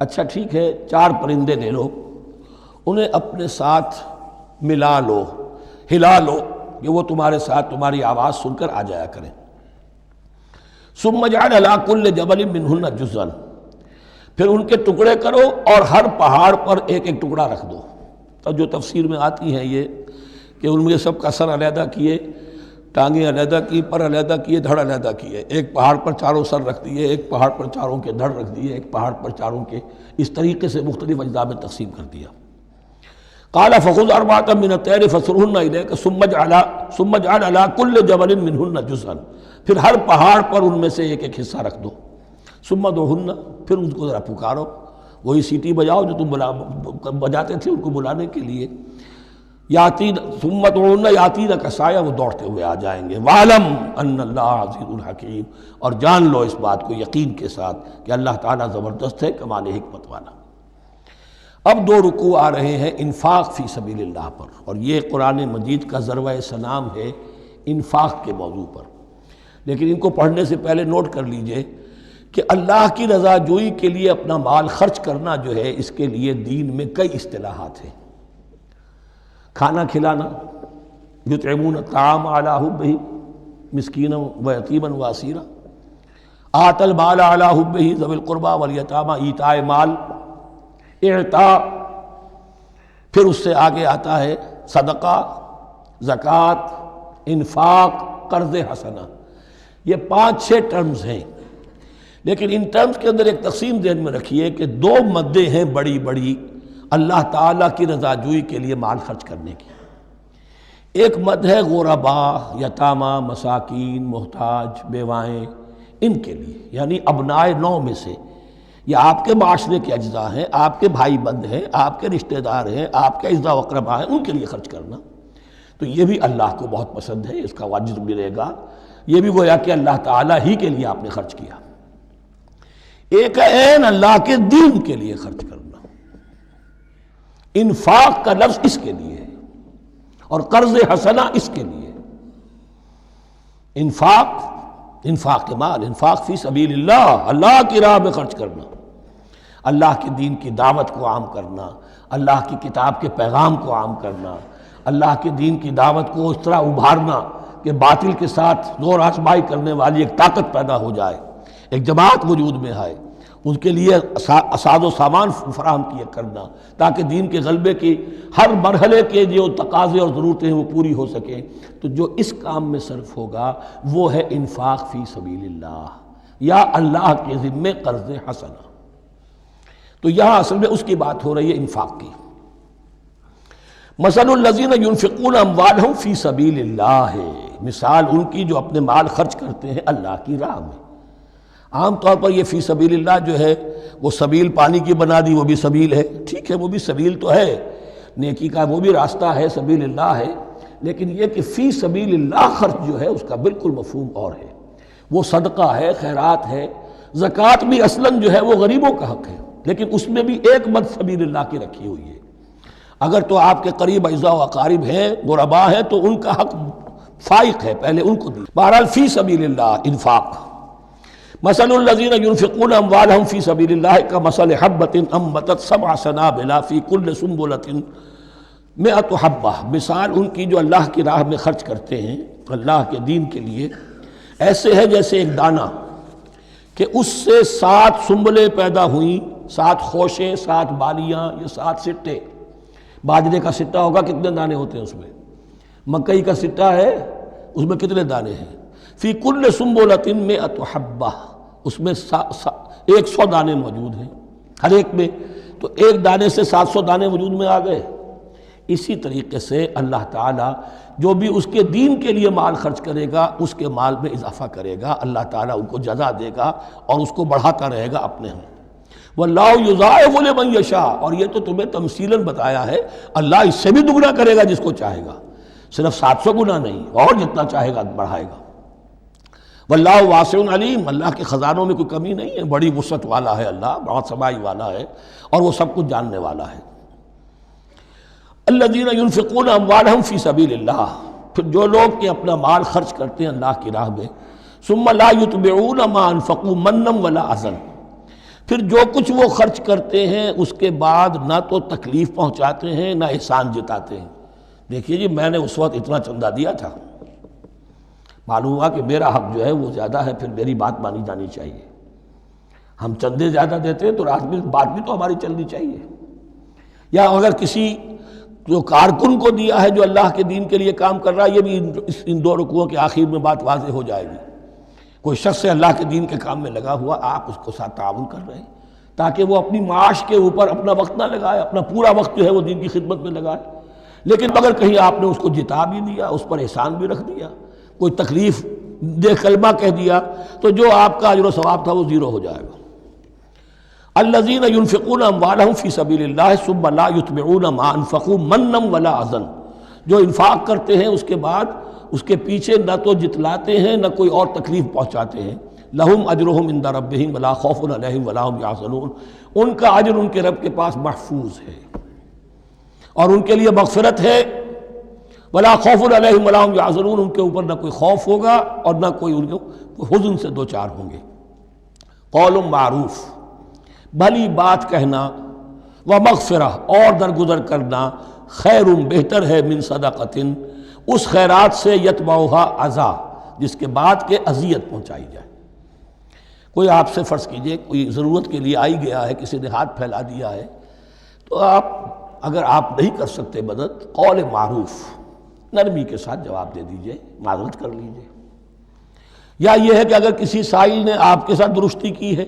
اچھا ٹھیک ہے 4 پرندے لے لو، انہیں اپنے ساتھ ملا لو، ہلا لو کہ وہ تمہارے ساتھ تمہاری آواز سن کر آ جایا کریں۔ ثم اجعل علی کل جبل منہن جزءا، پھر ان کے ٹکڑے کرو اور ہر پہاڑ پر ایک ایک ٹکڑا رکھ دو۔ تو جو تفسیر میں آتی ہیں یہ کہ ان میں سب کا سر علیحدہ کیے، ٹانگیں علیحدہ کی، پر علیحدہ کیے، دھڑ علیحدہ کیے، ایک پہاڑ پر چاروں سر رکھ دیے، ایک پہاڑ پر چاروں کے دھڑ رکھ دیے، ایک پہاڑ پر چاروں کے، اس طریقے سے مختلف اجزاء میں تقسیم کر دیا۔ قال فخذ اربعۃ من الطیر فصرهن الیک ثم اجعل علی کل جبل منہن جزءا، پھر ہر پہاڑ پر ان میں سے ایک ایک حصہ رکھ دو۔ ثم ادعوہن، پھر ان کو ذرا پکارو، وہی سیٹی بجاؤ جو تم بجاتے تھے ان کو بلانے کے لیے۔ ثم ادعوہن یاتینک سعیا، وہ دوڑتے ہوئے آ جائیں گے۔ وَاعْلَمْ أَنَّ اللَّهَ عَزِیزٌ حَکِیمٌ، اور جان لو اس بات کو یقین کے ساتھ کہ اللہ تعالیٰ زبردست ہے، کمال حکمت والا۔ اب 2 رکوع آ رہے ہیں انفاق فی سبیل اللہ پر، اور یہ قرآن مجید کا ضربہ سلام ہے انفاق کے موضوع پر۔ لیکن ان کو پڑھنے سے پہلے نوٹ کر لیجئے کہ اللہ کی رضا جوئی کے لیے اپنا مال خرچ کرنا جو ہے، اس کے لیے دین میں کئی اصطلاحات ہیں۔ کھانا کھلانا، یطعمون الطعام علی حبہ مسکینا ویتیما واسیرا، آت المال علی حبہ ذوی القربى والیتامى، ایتاء مال، اعطاء، پھر اس سے آگے آتا ہے صدقہ، زکوٰۃ، انفاق، قرض حسنہ۔ یہ 5-6 ٹرمز ہیں، لیکن ان ٹرمز کے اندر ایک تقسیم ذہن میں رکھیے کہ 2 مدیں ہیں بڑی بڑی اللہ تعالیٰ کی رضا جوئی کے لیے مال خرچ کرنے کی۔ ایک مد ہے غربا، یتامہ، مساکین، محتاج، بیوائیں، ان کے لیے، یعنی ابنائے نو میں سے، یہ آپ کے معاشرے کے اجزاء ہیں، آپ کے بھائی بند ہیں، آپ کے رشتہ دار ہیں، آپ کے اعزاء و اقرباء ہیں، ان کے لیے خرچ کرنا۔ تو یہ بھی اللہ کو بہت پسند ہے، اس کا اجر ملے گا، یہ بھی گویا کہ اللہ تعالیٰ ہی کے لیے آپ نے خرچ کیا۔ ایک عین اللہ کے دین کے لیے خرچ کرنا، انفاق کا لفظ اس کے لیے ہے، اور قرض حسنہ اس کے لیے۔ انفاق مال، انفاق فی سبیل اللہ، اللہ کی راہ میں خرچ کرنا، اللہ کے دین کی دعوت کو عام کرنا، اللہ کی کتاب کے پیغام کو عام کرنا، اللہ کے دین کی دعوت کو اس طرح ابھارنا کہ باطل کے ساتھ زور آزمائی کرنے والی ایک طاقت پیدا ہو جائے، ایک جماعت وجود میں آئے، ان کے لیے اساز و سامان فراہم کیے کرنا تاکہ دین کے غلبے کی ہر مرحلے کے جو تقاضے اور ضرورتیں ہیں وہ پوری ہو سکیں۔ تو جو اس کام میں صرف ہوگا وہ ہے انفاق فی سبیل اللہ، یا اللہ کے ذمے قرض حسنہ۔ تو یہاں اصل میں اس کی بات ہو رہی ہے، انفاق کی۔ مثل الذین ینفقون اموالہم فی سبیل اللہ ہے، مثال ان کی جو اپنے مال خرچ کرتے ہیں اللہ کی راہ میں۔ عام طور پر یہ فی سبیل اللہ جو ہے وہ سبیل پانی کی بنا دی، وہ بھی سبیل ہے، ٹھیک ہے، وہ بھی سبیل تو ہے، نیکی کا وہ بھی راستہ ہے، سبیل اللہ ہے، لیکن یہ کہ فی سبیل اللہ خرچ جو ہے اس کا بالکل مفہوم اور ہے۔ وہ صدقہ ہے، خیرات ہے، زکوٰۃ بھی اصلاً جو ہے وہ غریبوں کا حق ہے، لیکن اس میں بھی ایک مد سبیل اللہ کی رکھی ہوئی ہے۔ اگر تو آپ کے قریب اعزاء و اقارب ہیں، غربا ہیں، تو ان کا حق فائق ہے، پہلے ان کو دی۔ بہرحال فی سبیل اللہ انفاق۔ مثل الذین ینفقون اموالہم فی سبیل اللہ کمثل حبۃ انبتت 7 سنابل فی کل سنبلۃ 100 حبہ، مثال ان کی جو اللہ کی راہ میں خرچ کرتے ہیں اللہ کے دین کے لیے، ایسے ہے جیسے ایک دانہ کہ اس سے 7 سنبلیں پیدا ہوئیں، 7 خوشیں، 7 بالیاں، یہ 7 سٹے۔ باجرے کا سٹہ ہوگا، کتنے دانے ہوتے ہیں اس میں؟ مکئی کا سٹہ ہے، اس میں کتنے دانے ہیں؟ فی کل سنبلۃ 100 حبہ، اس میں 100 دانے موجود ہیں ہر ایک میں، تو ایک دانے سے 700 دانے وجود میں آ گئے۔ اسی طریقے سے اللہ تعالیٰ جو بھی اس کے دین کے لیے مال خرچ کرے گا اس کے مال میں اضافہ کرے گا، اللہ تعالیٰ ان کو جزا دے گا اور اس کو بڑھاتا رہے گا اپنے ہم۔ واللہ یضاعف لمن یشاء، اور یہ تو تمہیں تمثیلاً بتایا ہے، اللہ اس سے بھی دگنا کرے گا جس کو چاہے گا، صرف 700 گنا نہیں، اور جتنا چاہے گا بڑھائے گا۔ واللہ واسع علیم، اللہ کے خزانوں میں کوئی کمی نہیں ہے، بڑی وسعت والا ہے اللہ، بہت سمائی والا ہے، اور وہ سب کچھ جاننے والا ہے۔ الذین ینفقون اموالہم فی سبیل اللہ، پھر جو لوگ کہ اپنا مال خرچ کرتے ہیں اللہ کی راہ میں، ثم لا یتبعون ما انفقوا منا ولا اذى، پھر جو کچھ وہ خرچ کرتے ہیں اس کے بعد نہ تو تکلیف پہنچاتے ہیں نہ احسان جتاتے ہیں۔ دیکھیے جی، میں نے اس وقت اتنا چندہ دیا تھا، معلوم ہوا کہ میرا حق جو ہے وہ زیادہ ہے، پھر میری بات مانی جانی چاہیے۔ ہم چندے زیادہ دیتے ہیں تو رات میں بات بھی تو ہماری چلنی چاہیے۔ یا اگر کسی جو کارکن کو دیا ہے جو اللہ کے دین کے لیے کام کر رہا ہے، یہ بھی ان 2 رکوعوں کے آخر میں بات واضح ہو جائے گی۔ کوئی شخص ہے اللہ کے دین کے کام میں لگا ہوا، آپ اس کو ساتھ تعاون کر رہے ہیں تاکہ وہ اپنی معاش کے اوپر اپنا وقت نہ لگائے، اپنا پورا وقت جو ہے وہ دین کی خدمت میں لگائے، لیکن اگر کہیں آپ نے اس کو جتا بھی دیا، اس پر احسان بھی رکھ دیا، کوئی تکلیف دے کلمہ کہہ دیا، تو جو آپ کا اجر و ثواب تھا وہ 0 ہو جائے گا۔ الذین ینفقون اموالہم فی سبیل اللہ ثم لا یتبعون ما انفقوا منا ولا اذى، جو انفاق کرتے ہیں اس کے بعد اس کے پیچھے نہ تو جتلاتے ہیں نہ کوئی اور تکلیف پہنچاتے ہیں۔ لہم اجرہم عند ربہم ولا خوف علیہم ولا ہم یحزنون، ان کا اجر ان کے رب کے پاس محفوظ ہے اور ان کے لیے مغفرت ہے۔ ولا خوف علیہم ولا ہم یحزنون، ان کے اوپر نہ کوئی خوف ہوگا اور نہ کوئی ان کو حزن سے دوچار ہوں گے۔ قول معروف، بھلی بات کہنا، و مغفرہ، اور درگزر کرنا، خیر بہتر ہے من صدقۃ، اس خیرات سے یتبعھا اذی، جس کے بعد کہ اذیت پہنچائی جائے۔ کوئی آپ سے فرض کیجئے کوئی ضرورت کے لیے آئی گیا ہے، کسی نے ہاتھ پھیلا دیا ہے، تو آپ اگر آپ نہیں کر سکتے مدد، قول معروف نرمی کے ساتھ جواب دے دیجئے، معذرت کر لیجئے۔ یا یہ ہے کہ اگر کسی سائل نے آپ کے ساتھ درستی کی ہے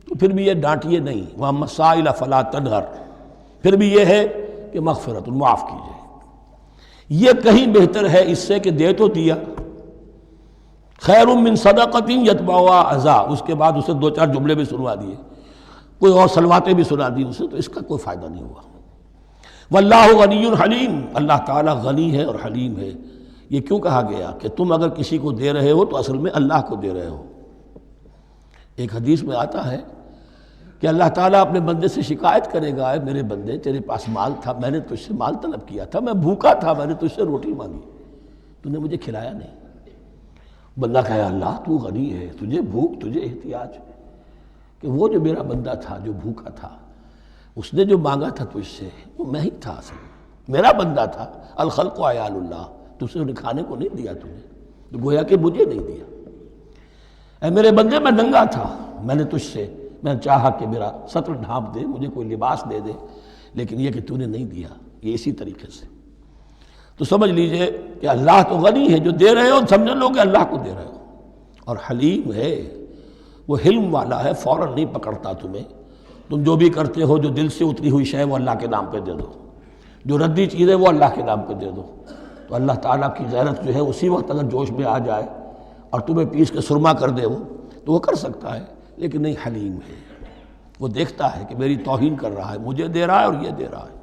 تو پھر بھی یہ ڈانٹیے نہیں، وَأَمَّا السَّائِلَ فَلَا تَنْهَرْ، پھر بھی یہ ہے کہ مغفرت، معاف کیجئے۔ یہ کہیں بہتر ہے اس سے کہ دے تو دیا، خیر من صدقۃ یتبعھا اذی، اس کے بعد اسے 2-4 جملے بھی سنوا دیے، کوئی اور سلواتیں بھی سنا دی اسے، تو اس کا کوئی فائدہ نہیں ہوا۔ واللہ غنی حلیم، اللہ تعالیٰ غنی ہے اور حلیم ہے۔ یہ کیوں کہا گیا کہ تم اگر کسی کو دے رہے ہو تو اصل میں اللہ کو دے رہے ہو۔ ایک حدیث میں آتا ہے کہ اللہ تعالیٰ اپنے بندے سے شکایت کرے گا، اے میرے بندے تیرے پاس مال تھا، میں نے تجھ سے مال طلب کیا تھا، میں بھوکا تھا، میں نے تجھ سے روٹی مانگی، تو نے مجھے کھلایا نہیں۔ بندہ کہے اللہ تو غنی ہے، تجھے بھوک، تجھے احتیاج، کہ وہ جو میرا بندہ تھا جو بھوکا تھا، اس نے جو مانگا تھا تجھ سے وہ میں ہی تھا، اصل میرا بندہ تھا۔ الخلق عیال اللہ، تجھ سے انہیں کھانے کو نہیں دیا، تمہیں تو گویا کہ مجھے نہیں دیا۔ اے میرے بندے میں ننگا تھا، میں نے تجھ سے میں چاہا کہ میرا سطر ڈھانپ دے، مجھے کوئی لباس دے دے، لیکن یہ کہ تو نے نہیں دیا۔ یہ اسی طریقے سے تو سمجھ لیجئے کہ اللہ تو غنی ہے، جو دے رہے ہو سمجھ لو کہ اللہ کو دے رہے ہو، اور حلیم ہے، وہ حلم والا ہے، فوراً نہیں پکڑتا تمہیں۔ تم جو بھی کرتے ہو، جو دل سے اتری ہوئی شے وہ اللہ کے نام پہ دے دو، جو ردی چیز ہے وہ اللہ کے نام پہ دے دو، تو اللہ تعالیٰ کی غیرت جو ہے اسی وقت اگر جوش میں آ جائے اور تمہیں پیس کے سرما کر دے وہ، تو وہ کر سکتا ہے، لیکن نہیں، حلیم ہے، وہ دیکھتا ہے کہ میری توہین کر رہا ہے، مجھے دے رہا ہے اور یہ دے رہا ہے۔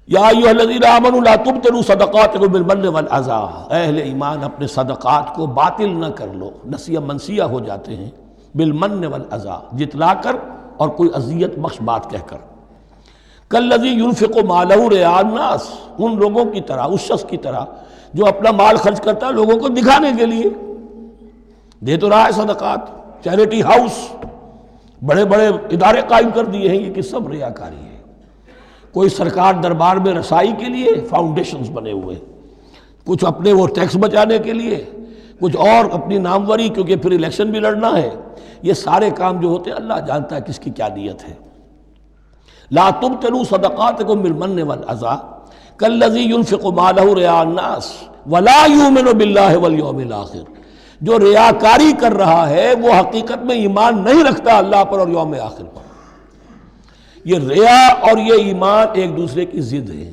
یا ایھا الذین آمنوا لا تبطلوا صدقاتکم بالمن والاذی، اے اہل ایمان اپنے صدقات کو باطل نہ کر لو، نسیہ منسیہ ہو جاتے ہیں، بالمن والاذی، جتلا کر اور کوئی اذیت بخش بات کہہ کر۔ کالذی ينفق مالہ رئاء الناس، ان لوگوں کی طرح، اس شخص کی طرح جو اپنا مال خرچ کرتا ہے لوگوں کو دکھانے کے لیے، دے تو رہا ہے صدقات، چیریٹی ہاؤس، بڑے بڑے ادارے قائم کر دیے ہیں، یہ کہ سب ریاکاری ہے۔ کوئی سرکار دربار میں رسائی کے لیے فاؤنڈیشنز بنے ہوئے، کچھ اپنے وہ ٹیکس بچانے کے لیے، کچھ اور اپنی ناموری، کیونکہ پھر الیکشن بھی لڑنا ہے۔ یہ سارے کام جو ہوتے ہیں اللہ جانتا ہے کس کی کیا نیت ہے۔ لا تبطلوا صدقاتکم بالمن والاذی کالذی ينفق مالہ رئاء الناس ولا یؤمن باللہ والیوم الآخر، جو ریاکاری کر رہا ہے وہ حقیقت میں ایمان نہیں رکھتا اللہ پر اور یوم آخر پر۔ یہ ریا اور یہ ایمان ایک دوسرے کی ضد ہے،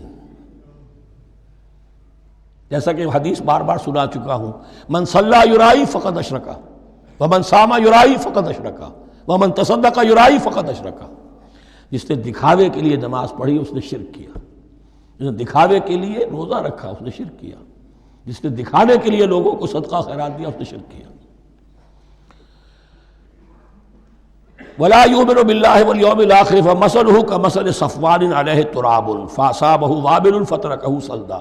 جیسا کہ حدیث بار بار سنا چکا ہوں، من صلی یرائی فقد اشرک، ومن صام یرائی فقد اشرک، ومن تصدق یرائی فقد اشرک۔ جس نے دکھاوے کے لیے نماز پڑھی اس نے شرک کیا، جس نے دکھاوے کے لیے روزہ رکھا اس نے شرک کیا، جس نے دکھانے کے لیے لوگوں کو صدقہ خیرات دیا اس نے شرک کیا۔ ولا یؤمن باللہ والیوم الآخر فمثلہ کمثل صفوان علیہ تراب فاصابہ وابل فترکہ صلدا،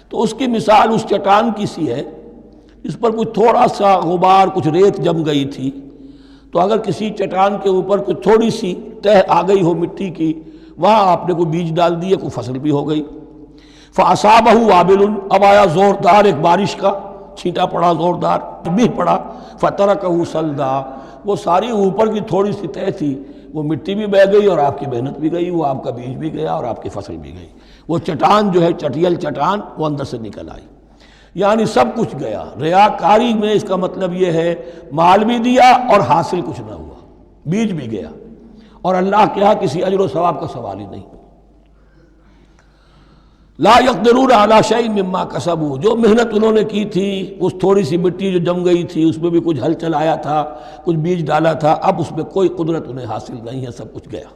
تو اس کی مثال اس چٹان کی سی ہے اس پر کچھ تھوڑا سا غبار، کچھ ریت جم گئی تھی، تو اگر کسی چٹان کے اوپر کچھ تھوڑی سی تہ آ گئی ہو مٹی کی، وہاں آپ نے کوئی بیج ڈال دیے، کوئی فصل بھی ہو گئی۔ فاصابہ وابل، اب آیا زوردار ایک بارش کا چھینٹا پڑا، زوردار بھی پڑا، فترکہ صلدا، وہ ساری اوپر کی تھوڑی سی تہ تھی، وہ مٹی بھی بہہ گئی اور آپ کی محنت بھی گئی، وہ آپ کا بیج بھی گیا اور آپ کی فصل بھی گئی۔ وہ چٹان جو ہے چٹیل چٹان وہ اندر سے نکل آئی، یعنی سب کچھ گیا۔ ریاکاری میں اس کا مطلب یہ ہے مال بھی دیا اور حاصل کچھ نہ ہوا، بیج بھی گیا، اور اللہ کے ہاں کسی اجر و ثواب کا سوال ہی نہیں۔ لا یقدرون علی شیء مما کسبوا، جو محنت انہوں نے کی تھی، اس تھوڑی سی مٹی جو جم گئی تھی اس میں بھی کچھ ہل چلایا تھا، کچھ بیج ڈالا تھا، اب اس میں کوئی قدرت انہیں حاصل نہیں ہے، سب کچھ گیا۔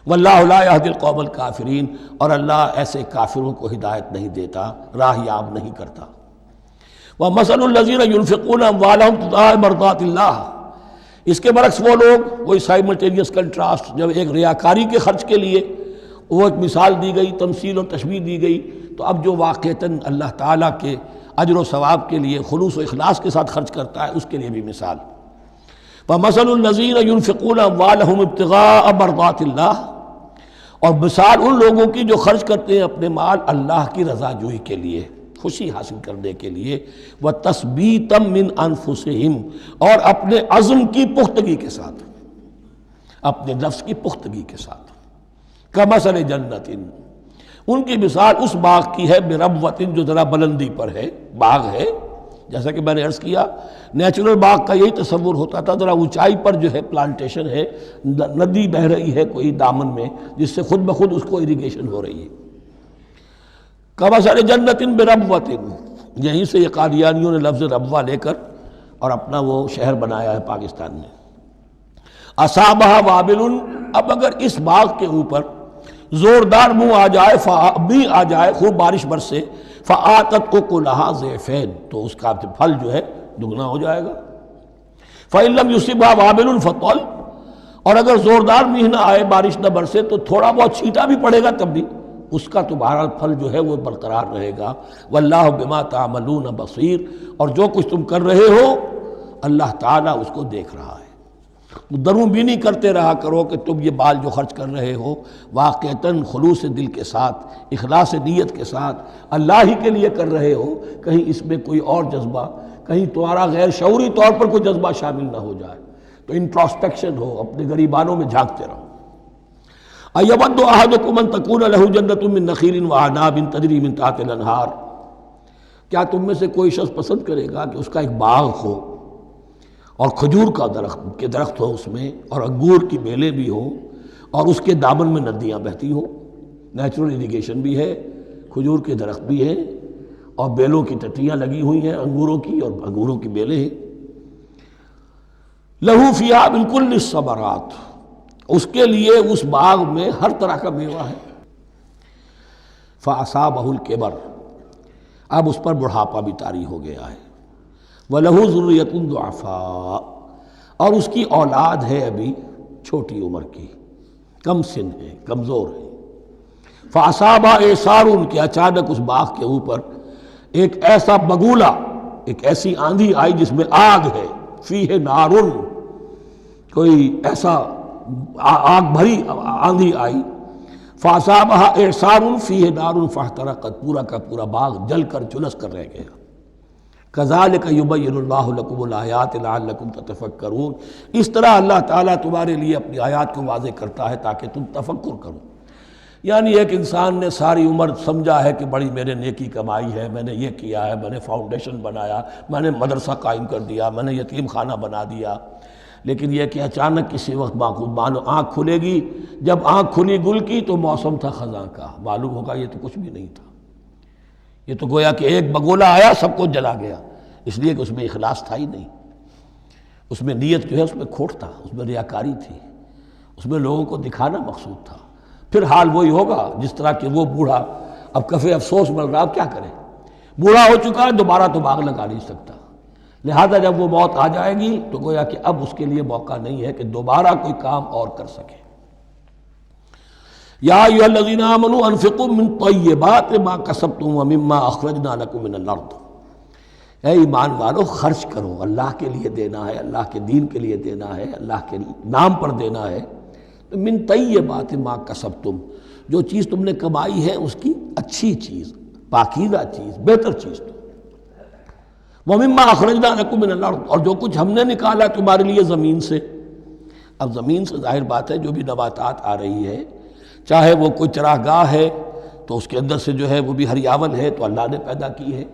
واللہ لا یہدی القوم الکافرین، اور اللہ ایسے کافروں کو ہدایت نہیں دیتا، راہ یاب نہیں کرتا۔ ومثل الذین ینفقون اموالہم ابتغاء مرضات اللہ، اس کے برعکس وہ لوگ، وہی سائملٹینیس کنٹراسٹ، جب ایک ریاکاری کے خرچ کے لیے وہ ایک مثال دی گئی، تمثیل اور تشبیہ دی گئی، تو اب جو واقعتاً اللہ تعالیٰ کے اجر و ثواب کے لیے خلوص و اخلاص کے ساتھ خرچ کرتا ہے اس کے لیے بھی مثال۔ ومثل الذین ینفقون اموالہم ابتغاء مرضات اللہ، اور مثال ان لوگوں کی جو خرچ کرتے ہیں اپنے مال اللہ کی رضا جوئی کے لیے، خوشی حاصل کرنے کے لیے، وَتَثْبِيتًا مِّنْ أَنفُسِهِمْ، اور اپنے عزم کی پختگی کے ساتھ، اپنے نفس کی پختگی کے ساتھ، کَمَثَلِ جَنَّةٍ، ان کی مثال اس باغ کی ہے بِرَبْوَةٍ، جو ذرا بلندی پر ہے، باغ ہے، جیسا کہ میں نے عرض کیا نیچرل باغ کا یہی تصور ہوتا تھا، ذرا اونچائی پر جو ہے پلانٹیشن ہے، ندی بہہ رہی ہے کوئی دامن میں جس سے خود بخود اس کو اریگیشن ہو رہی ہے، کَمَثَلِ جَنَّةٍ بِرَبْوَةٍ، یہیں سے یہ قادیانیوں نے لفظ ربوہ لے کر اور اپنا وہ شہر بنایا ہے پاکستان میں۔ اصابہ وابل، اب اگر اس باغ کے اوپر زوردار منہ آ جائے خوب بارش برسے، فآتت اکلھا ضعفین، تو اس کا پھل جو ہے دگنا ہو جائے گا۔ فإن لم يصبها وابل فطل، اور اگر زوردار میہ نہ آئے، بارش نہ برسے، تو تھوڑا بہت چھینٹا بھی پڑے گا تب بھی اس کا تو بہرحال پھل جو ہے وہ برقرار رہے گا۔ واللہ بما تعملون بصیر، اور جو کچھ تم کر رہے ہو اللہ تعالیٰ اس کو دیکھ رہا ہے۔ دروں بینی کرتے رہا کرو کہ تم یہ بال جو خرچ کر رہے ہو واقعتاً خلوص دل کے ساتھ، اخلاص نیت کے ساتھ اللہ ہی کے لیے کر رہے ہو، کہیں اس میں کوئی اور جذبہ، کہیں تمہارا غیر شعوری طور پر کوئی جذبہ شامل نہ ہو جائے، تو انٹراسپیکشن ہو، اپنے غریبانوں میں جھانکتے رہو۔ اَیَوَدُّ أَحَدُکُمْ أَن تَکُونَ لَهُ جَنَّةٌ مِّن نَخِیلٍ وَأَعْنَابٍ تَجْرِی مِن تَحْتِهَا الْأَنْہَارُ، کیا تم میں سے کوئی شخص پسند کرے گا کہ اس کا ایک باغ ہو اور کھجور کا درخت ہو اس میں، اور انگور کی بیلیں بھی ہوں، اور اس کے دامن میں ندیاں بہتی ہوں، نیچرل اریگیشن بھی ہے، کھجور کے درخت بھی ہیں، اور بیلوں کی ٹٹیاں لگی ہوئی ہیں انگوروں کی، اور انگوروں کی بیلیں ہیں۔ لہو فیہا من کل الثمرات، اس کے لیے اس باغ میں ہر طرح کا میوہ ہے۔ فاصابہ الکبر، اب اس پر بڑھاپا بھی طاری ہو گیا ہے۔ وَلَهُ ذُرِّيَّةٌ ضُعَفَاءُ، اور اس کی اولاد ہے ابھی چھوٹی عمر کی، کم سن ہے، کمزور ہے۔ فَأَصَابَهَا إِعْصَارٌ، کہ اچانک اس باغ کے اوپر ایک ایسا بگولا، ایک ایسی آندھی آئی جس میں آگ ہے، فِيهِ نَارٌ، کوئی ایسا آگ بھری آندھی آئی، فَأَصَابَهَا إِعْصَارٌ فِيهِ نَارٌ فَاحْتَرَقَتْ، پورا کا پورا باغ جل کر جلس کر رہ گیا۔ کذالک یبین اللہ لکم الآیات لعلکم تتفکرون، اس طرح اللہ تعالیٰ تمہارے لیے اپنی آیات کو واضح کرتا ہے تاکہ تم تفکر کرو۔ یعنی ایک انسان نے ساری عمر سمجھا ہے کہ بڑی میرے نیکی کمائی ہے، میں نے یہ کیا ہے، میں نے فاؤنڈیشن بنایا، میں نے مدرسہ قائم کر دیا، میں نے یتیم خانہ بنا دیا، لیکن یہ کہ اچانک کسی وقت آنکھ کھلے گی، جب آنکھ کھلی گل کی تو موسم تھا خزاں کا، معلوم ہوگا یہ تو کچھ بھی نہیں تھا، یہ تو گویا کہ ایک بگولا آیا سب کو جلا گیا، اس لیے کہ اس میں اخلاص تھا ہی نہیں، اس میں نیت جو ہے اس میں کھوٹ تھا، اس میں ریاکاری تھی، اس میں لوگوں کو دکھانا مقصود تھا۔ پھر حال وہی ہوگا جس طرح کہ وہ بوڑھا اب کفِ افسوس مل رہا، اب کیا کرے، بوڑھا ہو چکا ہے، دوبارہ تو باغ لگا نہیں سکتا، لہذا جب وہ موت آ جائے گی تو گویا کہ اب اس کے لیے موقع نہیں ہے کہ دوبارہ کوئی کام اور کر سکے۔ یا ایھا الذین آمنوا انفقوا من طیبات ما کسبتم ومما اخرجنا لکم من الارض، اے ایمان والو خرچ کرو، اللہ کے لیے دینا ہے، اللہ کے دین کے لیے دینا ہے، اللہ کے نام پر دینا ہے۔ من طیبات ما کسبتم، جو چیز تم نے کمائی ہے اس کی اچھی چیز، پاکیزہ چیز، بہتر چیز تو، ومما اخرجنا لکم من الارض، اور جو کچھ ہم نے نکالا تمہارے لیے زمین سے۔ اب زمین سے ظاہر بات ہے جو بھی نباتات آ رہی ہے، چاہے وہ کوئی چراہ گاہ ہے تو اس کے اندر سے جو ہے وہ بھی ہریاول ہے تو اللہ نے پیدا کی ہے،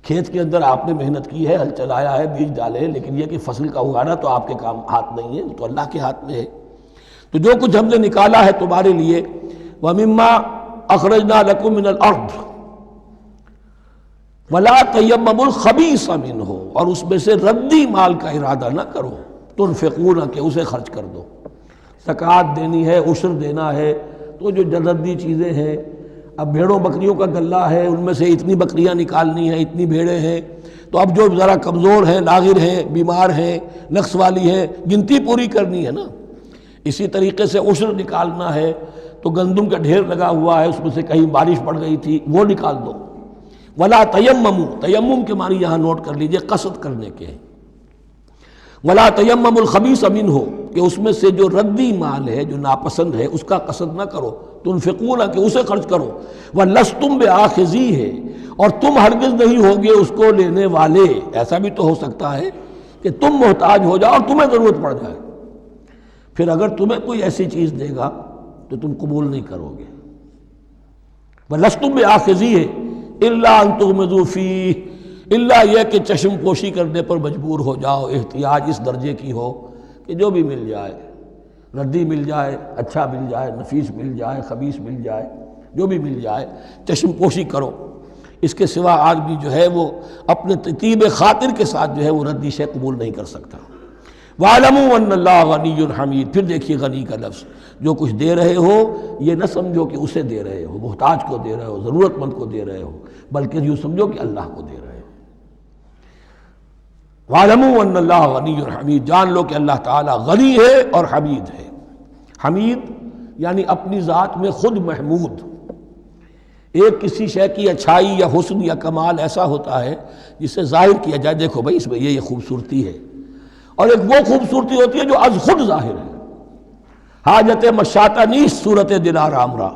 کھیت کے اندر آپ نے محنت کی ہے، ہل چلایا ہے، بیج ڈالے ہیں، لیکن یہ کہ فصل کا اگانا تو آپ کے کام ہاتھ نہیں ہے، تو اللہ کے ہاتھ میں ہے۔ تو جو کچھ ہم نے نکالا ہے تمہارے لیے، وَمِمَّا أَخْرَجْنَا لَكُم مِّنَ الْأَرْضِ وَلَا تَيَمَّمُوا الْخَبِيثَ مِنْهُ، اور اس میں سے ردی مال کا ارادہ نہ کرو، تنفقون، کہ اسے خرچ کر دو، زکوٰۃ دینی ہے، عشر دینا ہے، تو جو ردی چیزیں ہیں، اب بھیڑوں بکریوں کا غلہ ہے، ان میں سے اتنی بکریاں نکالنی ہیں، اتنی بھیڑیں ہیں، تو اب جو ذرا کمزور ہیں، لاغر ہیں، بیمار ہیں، نقص والی ہیں، گنتی پوری کرنی ہے نا۔ اسی طریقے سے عشر نکالنا ہے تو گندم کا ڈھیر لگا ہوا ہے، اس میں سے کہیں بارش پڑ گئی تھی، وہ نکال دو۔ ولا تیمموا، تیمم کے معنی یہاں نوٹ کر لیجئے، قصد کرنے کے ہیں۔ ولا تیمم الخبیث منہ، کہ اس میں سے جو ردی مال ہے جو ناپسند ہے اس کا قصد نہ کرو، تنفقون کہ اسے خرچ کرو، وَلَسْتُمْ بِآخِذِيهِ اور تم ہرگز نہیں ہوگے اس کو لینے والے۔ ایسا بھی تو ہو سکتا ہے کہ تم محتاج ہو جاؤ اور تمہیں ضرورت پڑ جائے، پھر اگر تمہیں کوئی ایسی چیز دے گا تو تم قبول نہیں کرو گے۔ وَلَسْتُمْ بِآخِذِيهِ إِلَّا أَن تُغْمِضُوا فِيهِ، اللہ یہ کہ چشم پوشی کرنے پر مجبور ہو جاؤ، احتیاج اس درجے کی ہو کہ جو بھی مل جائے، ردی مل جائے، اچھا مل جائے، نفیس مل جائے، خبیث مل جائے، جو بھی مل جائے چشم پوشی کرو۔ اس کے سوا آدمی جو ہے وہ اپنے طیب خاطر کے ساتھ جو ہے وہ ردی شے قبول نہیں کر سکتا۔ وَاعْلَمُوا أَنَّ اللَّهَ غَنِيٌّ حَمِيدٌ، پھر دیکھیے غنی کا لفظ، جو کچھ دے رہے ہو یہ نہ سمجھو کہ اسے دے رہے ہو، محتاج کو دے رہے ہو، ضرورت مند کو دے رہے ہو، بلکہ یوں سمجھو کہ اللہ کو دے رہے ہو۔ وَاعْلَمُوا أَنَّ اللَّهَ غَنِيٌّ حَمِيدٌ، جان لو کہ اللہ تعالیٰ غنی ہے اور حمید ہے۔ حمید یعنی اپنی ذات میں خود محمود۔ ایک کسی شے کی اچھائی یا حسن یا کمال ایسا ہوتا ہے جسے ظاہر کیا جائے، دیکھو بھائی اس میں یہ خوبصورتی ہے، اور ایک وہ خوبصورتی ہوتی ہے جو از خود ظاہر ہے۔ حاجت مشاطہ نیست صورت دل آرام را،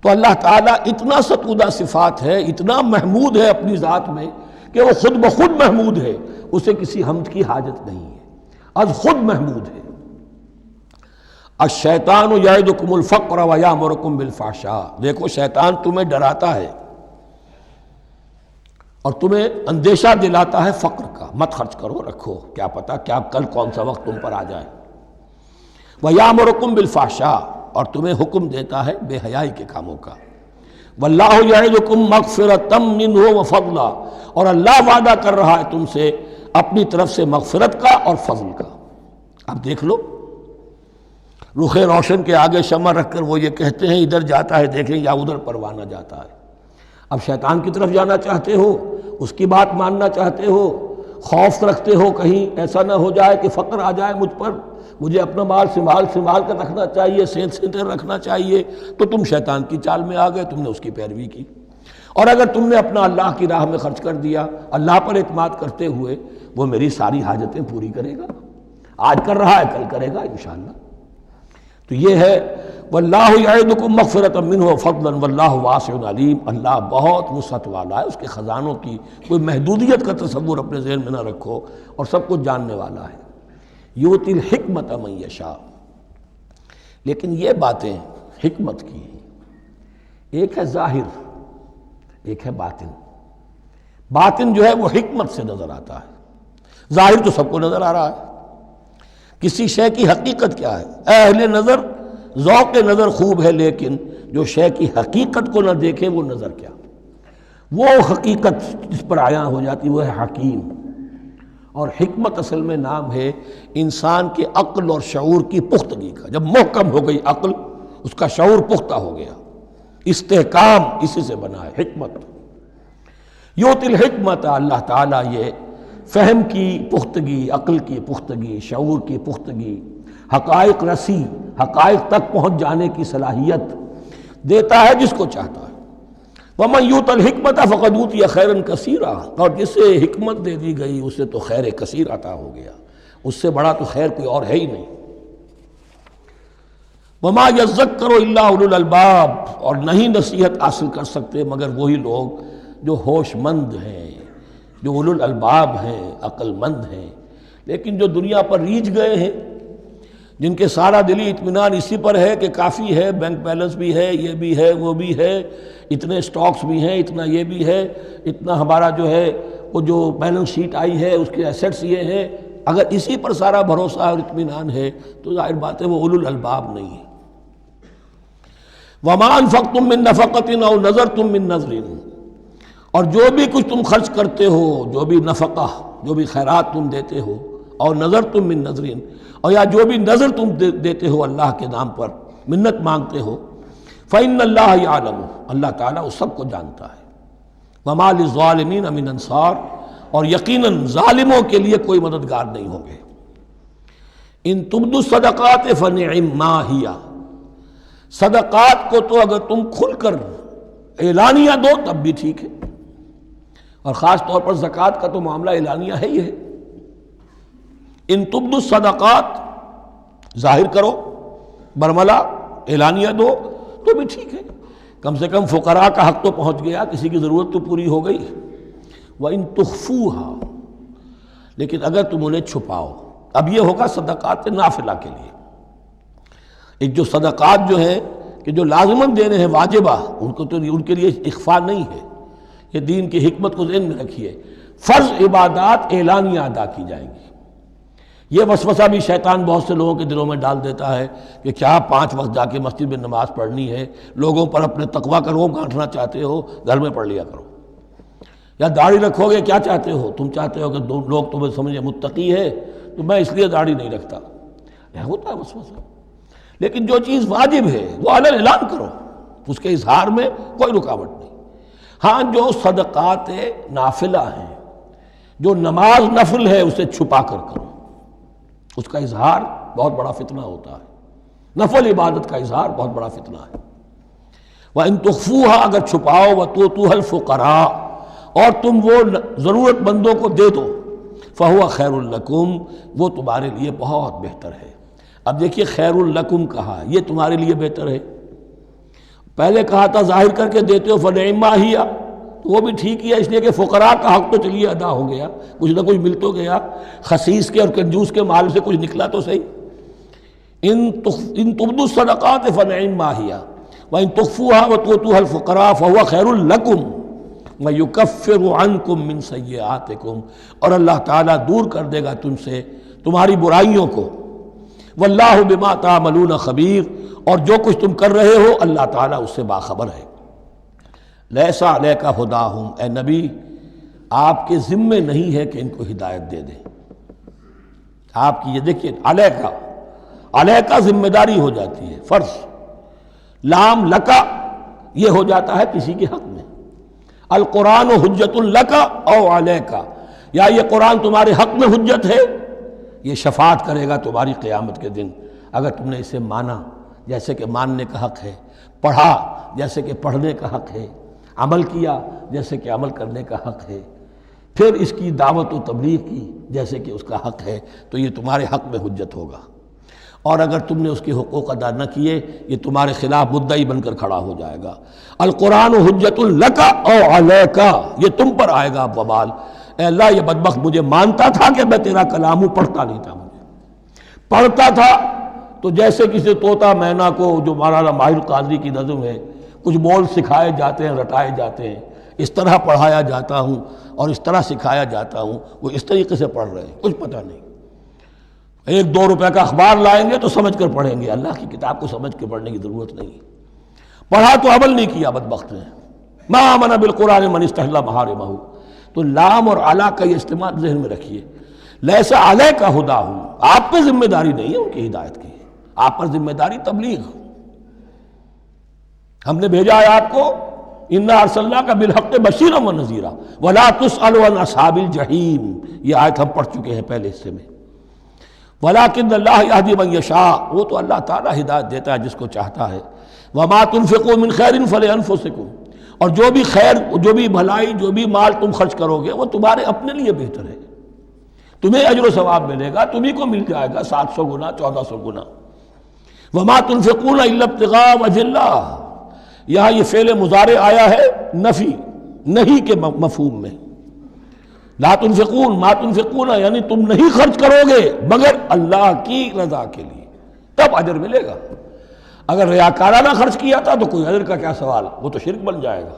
تو اللہ تعالیٰ اتنا ستودہ صفات ہے، اتنا محمود ہے اپنی ذات میں کہ وہ خود بخود محمود ہے، اسے کسی حمد کی حاجت نہیں ہے، از خود محمود ہے۔ الشیطان یعدکم الفقر ویامرکم بالفحشاء، دیکھو شیطان تمہیں ڈراتا ہے اور تمہیں اندیشہ دلاتا ہے فقر کا، مت خرچ کرو، رکھو، کیا پتہ کیا کل کون سا وقت تم پر آ جائے۔ ویامرکم بالفحشاء، اور تمہیں حکم دیتا ہے بے حیائی کے کاموں کا۔ واللہ یعدکم مغفرۃ منہ وفضلا، اور اللہ وعدہ کر رہا ہے تم سے اپنی طرف سے مغفرت کا اور فضل کا۔ اب دیکھ لو، رخ روشن کے آگے شمع رکھ کر وہ یہ کہتے ہیں ادھر جاتا ہے دیکھیں یا ادھر پروانہ جاتا ہے۔ اب شیطان کی طرف جانا چاہتے ہو، اس کی بات ماننا چاہتے ہو، خوف رکھتے ہو کہیں ایسا نہ ہو جائے کہ فقر آ جائے مجھ پر، مجھے اپنا مال سنبھال کر رکھنا چاہیے، سینت رکھنا چاہیے، تو تم شیطان کی چال میں آ گئے، تم نے اس کی پیروی کی۔ اور اگر تم نے اپنا اللہ کی راہ میں خرچ کر دیا، اللہ پر اعتماد کرتے ہوئے، وہ میری ساری حاجتیں پوری کرے گا، آج کر رہا ہے کل کرے گا انشاءاللہ۔ تو یہ ہے واللہ یعدکم مغفرۃ منہ وفضلا واللہ واسع علیم، اللہ بہت وسعت والا ہے، اس کے خزانوں کی کوئی محدودیت کا تصور اپنے ذہن میں نہ رکھو، اور سب کچھ جاننے والا ہے۔ یؤتی الحکمۃ من یشاء، لیکن یہ باتیں حکمت کی ہیں، ایک ہے ظاہر ایک ہے باطن۔ باطن جو ہے وہ حکمت سے نظر آتا ہے، ظاہر تو سب کو نظر آ رہا ہے۔ کسی شے کی حقیقت کیا ہے، اہل نظر ذوق نظر خوب ہے، لیکن جو شے کی حقیقت کو نہ دیکھے وہ نظر کیا، وہ حقیقت جس پر عیاں ہو جاتی وہ ہے حکیم۔ اور حکمت اصل میں نام ہے انسان کے عقل اور شعور کی پختگی کا۔ جب محکم ہو گئی عقل، اس کا شعور پختہ ہو گیا، استحکام اسی سے بنا ہے حکمت۔ یؤتی الحکمت، اللہ تعالیٰ یہ فہم کی پختگی، عقل کی پختگی، شعور کی پختگی، حقائق رسی، حقائق تک پہنچ جانے کی صلاحیت دیتا ہے جس کو چاہتا ہے۔ وَمَن یُؤْتَ الْحِکْمَةَ فَقَدْ أُوتِیَ خَیْرًا کَثِیرًا، اور جسے حکمت دے دی گئی اسے تو خیر کثیر عطا ہو گیا، اس سے بڑا تو خیر کوئی اور ہے ہی نہیں۔ وَمَا يَذَّكَّرُ إِلَّا أُولُو الْأَلْبَابِ، اور نہیں نصیحت حاصل کر سکتے مگر وہی لوگ جو ہوش مند ہیں، جو اولو الالباب ہیں، عقل مند ہیں۔ لیکن جو دنیا پر ریجھ گئے ہیں، جن کے سارا دلی اطمینان اسی پر ہے کہ کافی ہے، بینک بیلنس بھی ہے، یہ بھی ہے، وہ بھی ہے، اتنے سٹاکس بھی ہیں، اتنا یہ بھی ہے، اتنا ہمارا جو ہے وہ جو بیلنس شیٹ آئی ہے اس کے ایسیٹس یہ ہیں، اگر اسی پر سارا بھروسہ اور اطمینان ہے تو ظاہر بات ہے وہ اولو الالباب نہیں ہے۔ وَمَا أَنفَقْتُم مِّن نَفَقَةٍ أَوْ نَذَرْتُم مِّن نَذْرٍ، اور جو بھی کچھ تم خرچ کرتے ہو، جو بھی نفقہ، جو بھی خیرات تم دیتے ہو، اور نظر تم من نظرین، اور یا جو بھی نظر تم دیتے ہو اللہ کے نام پر، منت مانگتے ہو، فإن اللہ یعلم، اللہ تعالیٰ اس سب کو جانتا ہے۔ وما للظالمین من انصار، اور یقیناً ظالموں کے لیے کوئی مددگار نہیں ہوں گے۔ ان تبدوا الصدقات فنعما ہی، صدقات کو تو اگر تم کھل کر اعلانیہ دو تب بھی ٹھیک ہے، اور خاص طور پر زکوٰۃ کا تو معاملہ اعلانیہ ہے ہی ہے۔ ان تبدوا الصدقات، ظاہر کرو، برملا اعلانیہ دو تو بھی ٹھیک ہے، کم سے کم فقراء کا حق تو پہنچ گیا، کسی کی ضرورت تو پوری ہو گئی۔ وَإِن تُخْفُوهَا، لیکن اگر تم انہیں چھپاؤ، اب یہ ہوگا صدقات نافلہ کے لیے۔ ایک جو صدقات جو ہیں کہ جو لازماً دینے ہیں واجبہ، ان کو تو ان کے لیے اخفاء نہیں ہے، یہ دین کی حکمت کو ذہن میں رکھیے، فرض عبادات اعلانیہ ادا کی جائیں گی۔ یہ وسوسہ بھی شیطان بہت سے لوگوں کے دلوں میں ڈال دیتا ہے کہ کیا 5 وقت جا کے مسجد میں نماز پڑھنی ہے، لوگوں پر اپنے تقویٰ کا روب گانٹھنا چاہتے ہو، گھر میں پڑھ لیا کرو۔ یا داڑھی رکھو گے، کیا چاہتے ہو؟ تم چاہتے ہو کہ لوگ تمہیں سمجھیں متقی ہے، تو میں اس لیے داڑھی نہیں رکھتا، یہ ہوتا ہے وسوسہ۔ لیکن جو چیز واجب ہے وہ علن اعلان کرو، اس کے اظہار میں کوئی رکاوٹ نہیں۔ ہاں جو صدقات نافلہ ہیں، جو نماز نفل ہے، اسے چھپا کر کرو، اس کا اظہار بہت بڑا فتنہ ہوتا ہے، نفل عبادت کا اظہار بہت بڑا فتنہ ہے۔ وَإِن تُخْفُوهَا، اگر چھپاؤ، وَتُؤْتُوهَا الْفُقَرَاءَ، اور تم وہ ضرورت مندوں کو دے دو، فَهُوَ خَيْرٌ لَكُمْ، وہ تمہارے لیے بہت بہتر ہے۔ اب دیکھیے خیر لکم کہا، یہ تمہارے لیے بہتر ہے۔ پہلے کہا تھا ظاہر کر کے دیتے ہو فنعما ہی، تو وہ بھی ٹھیک ہی ہے، اس لیے کہ فقراء کا حق تو چلیے ادا ہو گیا، کچھ نہ کچھ مل تو گیا، خسیس کے اور کنجوس کے مال سے کچھ نکلا تو صحیح۔ ان تبدوا الصدقات فنعما ہی وان تخفوها وتؤتوها الفقراء فهو خیر لکم ویکفر عنکم من سیئاتکم، اور اللہ تعالیٰ دور کر دے گا تم سے تمہاری برائیوں کو۔ واللہ بما تعملون خبیر، اور جو کچھ تم کر رہے ہو اللہ تعالیٰ اس سے باخبر ہے۔ لیس علیک ھداھم، اے نبی آپ کے ذمے نہیں ہے کہ ان کو ہدایت دے دیں۔ آپ کی یہ دیکھیے علیکہ ذمہ داری ہو جاتی ہے، فرض۔ لام لکا یہ ہو جاتا ہے کسی کے حق میں۔ القرآن حجت لک او علیکہ، یا یہ قرآن تمہارے حق میں حجت ہے، یہ شفاعت کرے گا تمہاری قیامت کے دن اگر تم نے اسے مانا جیسے کہ ماننے کا حق ہے، پڑھا جیسے کہ پڑھنے کا حق ہے، عمل کیا جیسے کہ عمل کرنے کا حق ہے، پھر اس کی دعوت و تبلیغ کی جیسے کہ اس کا حق ہے، تو یہ تمہارے حق میں حجت ہوگا۔ اور اگر تم نے اس کے حقوق ادا نہ کیے، یہ تمہارے خلاف مدعی بن کر کھڑا ہو جائے گا۔ القرآن حجت لک او علیک، یہ تم پر آئے گا وبال۔ اے اللہ یہ بدبخت مجھے مانتا تھا کہ میں تیرا کلام ہوں، پڑھتا نہیں تھا، مجھے پڑھتا تھا تو جیسے کسی طوطا مینا کو، جو مولانا ماہر قاضی کی نظم ہے، کچھ بول سکھائے جاتے ہیں، رٹائے جاتے ہیں، اس طرح پڑھایا جاتا ہوں اور اس طرح سکھایا جاتا ہوں، وہ اس طریقے سے پڑھ رہے ہیں، کچھ پتہ نہیں۔ 1-2 روپے کا اخبار لائیں گے تو سمجھ کر پڑھیں گے، اللہ کی کتاب کو سمجھ کے پڑھنے کی ضرورت نہیں، پڑھا تو عمل نہیں کیا بدبخت نے۔ ما آمن بالقرآن من استحل محارمہ، تو لام اور علا کا یہ استعمال ذہن میں رکھیے۔ لیس علیک ھداھم، آپ پہ ذمہ داری نہیں ہے ان کی ہدایت کی، آپ پر ذمہ داری تبلیغ۔ ہم نے بھیجا ہے آپ کو، انا ارسلناک بالحق بشیرا ونذیرا ولا تسأل عن اصحاب الجحیم، یہ آیت ہم پڑھ چکے ہیں پہلے حصے میں۔ ولکن اللہ یہدی من یشاء، وہ تو اللہ تعالیٰ ہدایت دیتا ہے جس کو چاہتا ہے۔ وما تنفقوا من خیر فلانفسکم، اور جو بھی خیر، جو بھی بھلائی، جو بھی مال تم خرچ کرو گے وہ تمہارے اپنے لیے بہتر ہے، تمہیں اجر و ثواب ملے گا، تمہیں کو مل جائے گا 700 گنا 1400 گنا۔ وما تنفقون الا ابتغاء وجہ اللہ، یہاں یہ فعل مضارع آیا ہے نفی نہیں کے مفہوم میں۔ لا تنفقون، ما تنفقون یعنی تم نہیں خرچ کرو گے مگر اللہ کی رضا کے لیے، تب اجر ملے گا۔ اگر ریاکارانہ خرچ کیا تھا تو کوئی اجر کا کیا سوال، وہ تو شرک بن جائے گا۔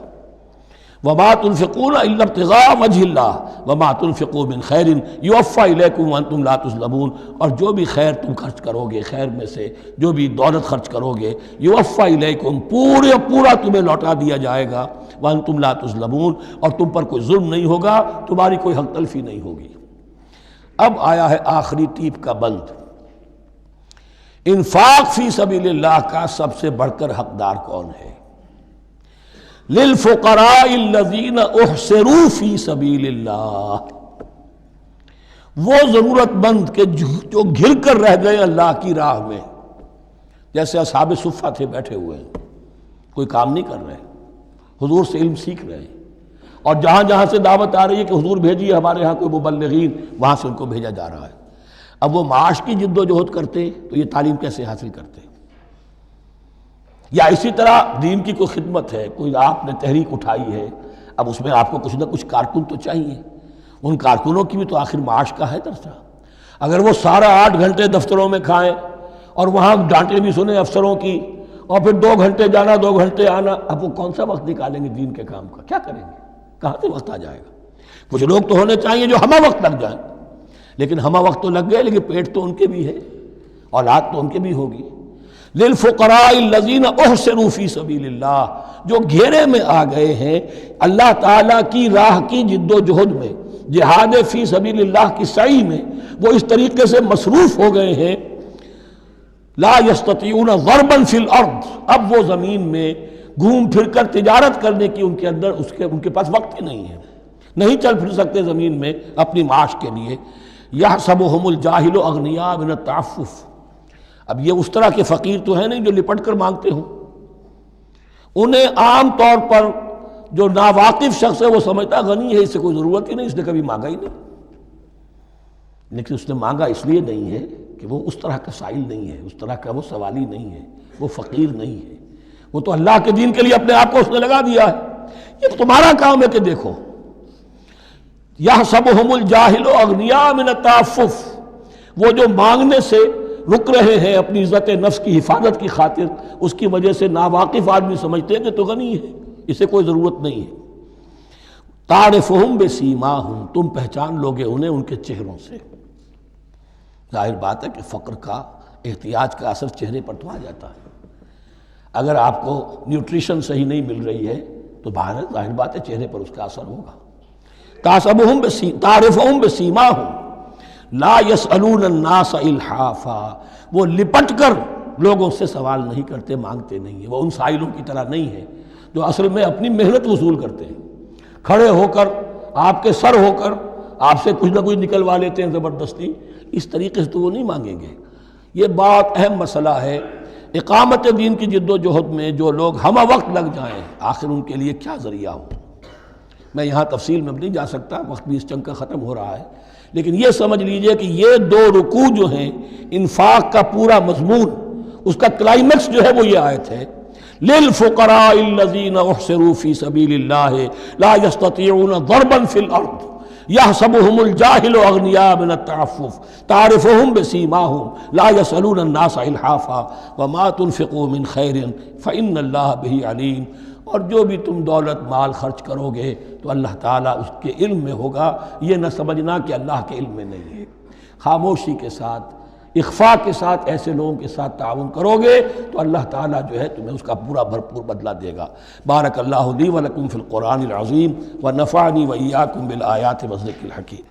وما تنفقون الا ابتغاء وجہ اللہ وما تنفقوا من خیر یوفی الیکم وانتم لا تظلمون، اور جو بھی خیر تم خرچ کرو گے، خیر میں سے جو بھی دولت خرچ کرو گے، یوفی الیکم پورا تمہیں لوٹا دیا جائے گا، وانتم لا تظلمون، اور تم پر کوئی ظلم نہیں ہوگا، تمہاری کوئی حق تلفی نہیں ہوگی۔ اب آیا ہے آخری ٹیپ کا بند، انفاق فی سبیل اللہ کا سب سے بڑھ کر حقدار کون ہے؟ للفقراء الذین احصروا فی سبیل اللہ، وہ ضرورت مند کہ جو گھر کر رہ گئے اللہ کی راہ میں، جیسے اصحاب صفہ تھے، بیٹھے ہوئے ہیں، کوئی کام نہیں کر رہے، حضور سے علم سیکھ رہے ہیں، اور جہاں جہاں سے دعوت آ رہی ہے کہ حضور بھیجیے ہمارے ہاں کوئی مبلغین، وہاں سے ان کو بھیجا جا رہا ہے۔ اب وہ معاش کی جد و جہد کرتے تو یہ تعلیم کیسے حاصل کرتے؟ یا اسی طرح دین کی کوئی خدمت ہے، کوئی آپ نے تحریک اٹھائی ہے، اب اس میں آپ کو کچھ نہ کچھ کارکن تو چاہیے، ان کارکنوں کی بھی تو آخر معاش کا ہے درجہ۔ اگر وہ سارا 8 گھنٹے دفتروں میں کھائیں اور وہاں ڈانٹیں بھی سنیں افسروں کی، اور پھر 2 گھنٹے جانا 2 گھنٹے آنا، اب وہ کون سا وقت نکالیں گے دین کے کام کا؟ کیا کریں گے؟ کہاں سے وقت آ جائے گا؟ کچھ لوگ تو ہونے چاہیے جو ہمہ وقت لگ جائیں، لیکن ہمہ وقت تو لگ گئے، لیکن پیٹ تو ان کے بھی ہے، اولاد تو ان کے بھی ہوگی۔ للفقراء الذین احصروا فی سبیل اللہ، جو گھیرے میں آ گئے ہیں اللہ تعالیٰ کی راہ کی جد و جہد میں، جہاد فی سبیل اللہ کی سعی میں، وہ اس طریقے سے مصروف ہو گئے ہیں، لا یستطیعون ضربا فی الارض، اب وہ زمین میں گھوم پھر کر تجارت کرنے کی ان کے اندر ان کے پاس وقت ہی نہیں ہے، نہیں چل پھر سکتے زمین میں اپنی معاش کے لیے۔ یحسبهم الجاہل اغنیاء من التعفف، اب یہ اس طرح کے فقیر تو ہیں نہیں جو لپٹ کر مانگتے ہوں، انہیں عام طور پر جو ناواقف شخص ہے وہ سمجھتا غنی ہے، اس سے کوئی ضرورت ہی نہیں، اس نے کبھی مانگا ہی نہیں، لیکن اس نے مانگا اس لیے نہیں ہے کہ وہ اس طرح کا سائل نہیں ہے، اس طرح کا وہ سوالی نہیں ہے، وہ فقیر نہیں ہے، وہ تو اللہ کے دین کے لیے اپنے آپ کو اس نے لگا دیا ہے۔ یہ تمہارا کام ہے کہ دیکھو، یحسبهم الجاہل اغنیاء من التعفف، وہ جو مانگنے سے رک رہے ہیں اپنی عزت نفس کی حفاظت کی خاطر، اس کی وجہ سے ناواقف آدمی سمجھتے ہیں کہ تو غنی ہے، اسے کوئی ضرورت نہیں ہے۔ تعرفهم بسیماہم، تم پہچان لوگے انہیں ان کے چہروں سے۔ ظاہر بات ہے کہ فقر کا، احتیاج کا اثر چہرے پر تو آ جاتا ہے۔ اگر آپ کو نیوٹریشن صحیح نہیں مل رہی ہے تو ظاہر بات ہے چہرے پر اس کا اثر ہوگا۔ تعرفهم بسیماہم لا يسألون الناس الحافا، وہ لپٹ کر لوگوں سے سوال نہیں کرتے، مانگتے نہیں ہیں، وہ ان سائلوں کی طرح نہیں ہے جو اصل میں اپنی محنت وصول کرتے ہیں، کھڑے ہو کر آپ کے سر ہو کر آپ سے کچھ نہ کچھ نکلوا لیتے ہیں زبردستی، اس طریقے سے تو وہ نہیں مانگیں گے۔ یہ بات اہم مسئلہ ہے۔ اقامت دین کی جد و جہد میں جو لوگ ہمہ وقت لگ جائیں، آخر ان کے لیے کیا ذریعہ ہو؟ میں یہاں تفصیل میں نہیں جا سکتا، وقت بھی اس چنگ کا ختم ہو رہا ہے، لیکن یہ سمجھ لیجئے کہ یہ 2 رکوع جو ہیں انفاق کا پورا مضمون، اس کا کلائمیکس جو ہے وہ یہ آیت ہے، للفقراء الذین احصروا فی سبیل اللہ لا یستطیعون ضربا فی الارض یحسبهم الجاہل اغنیاء من التعفف تعرفهم بسیماہم لا يسألون الناس الحافا وما تنفقوا من خیر فإن اللہ بہ علیم۔ اور جو بھی تم دولت مال خرچ کرو گے تو اللہ تعالیٰ اس کے علم میں ہوگا، یہ نہ سمجھنا کہ اللہ کے علم میں نہیں ہے۔ خاموشی کے ساتھ، اخفاء کے ساتھ ایسے لوگوں کے ساتھ تعاون کرو گے تو اللہ تعالیٰ جو ہے تمہیں اس کا پورا بھرپور بدلہ دے گا۔ بارک اللہ لی و لکم فی القرآن العظیم ونفعنی و ایاکم بالآیات والذکر الحکیم۔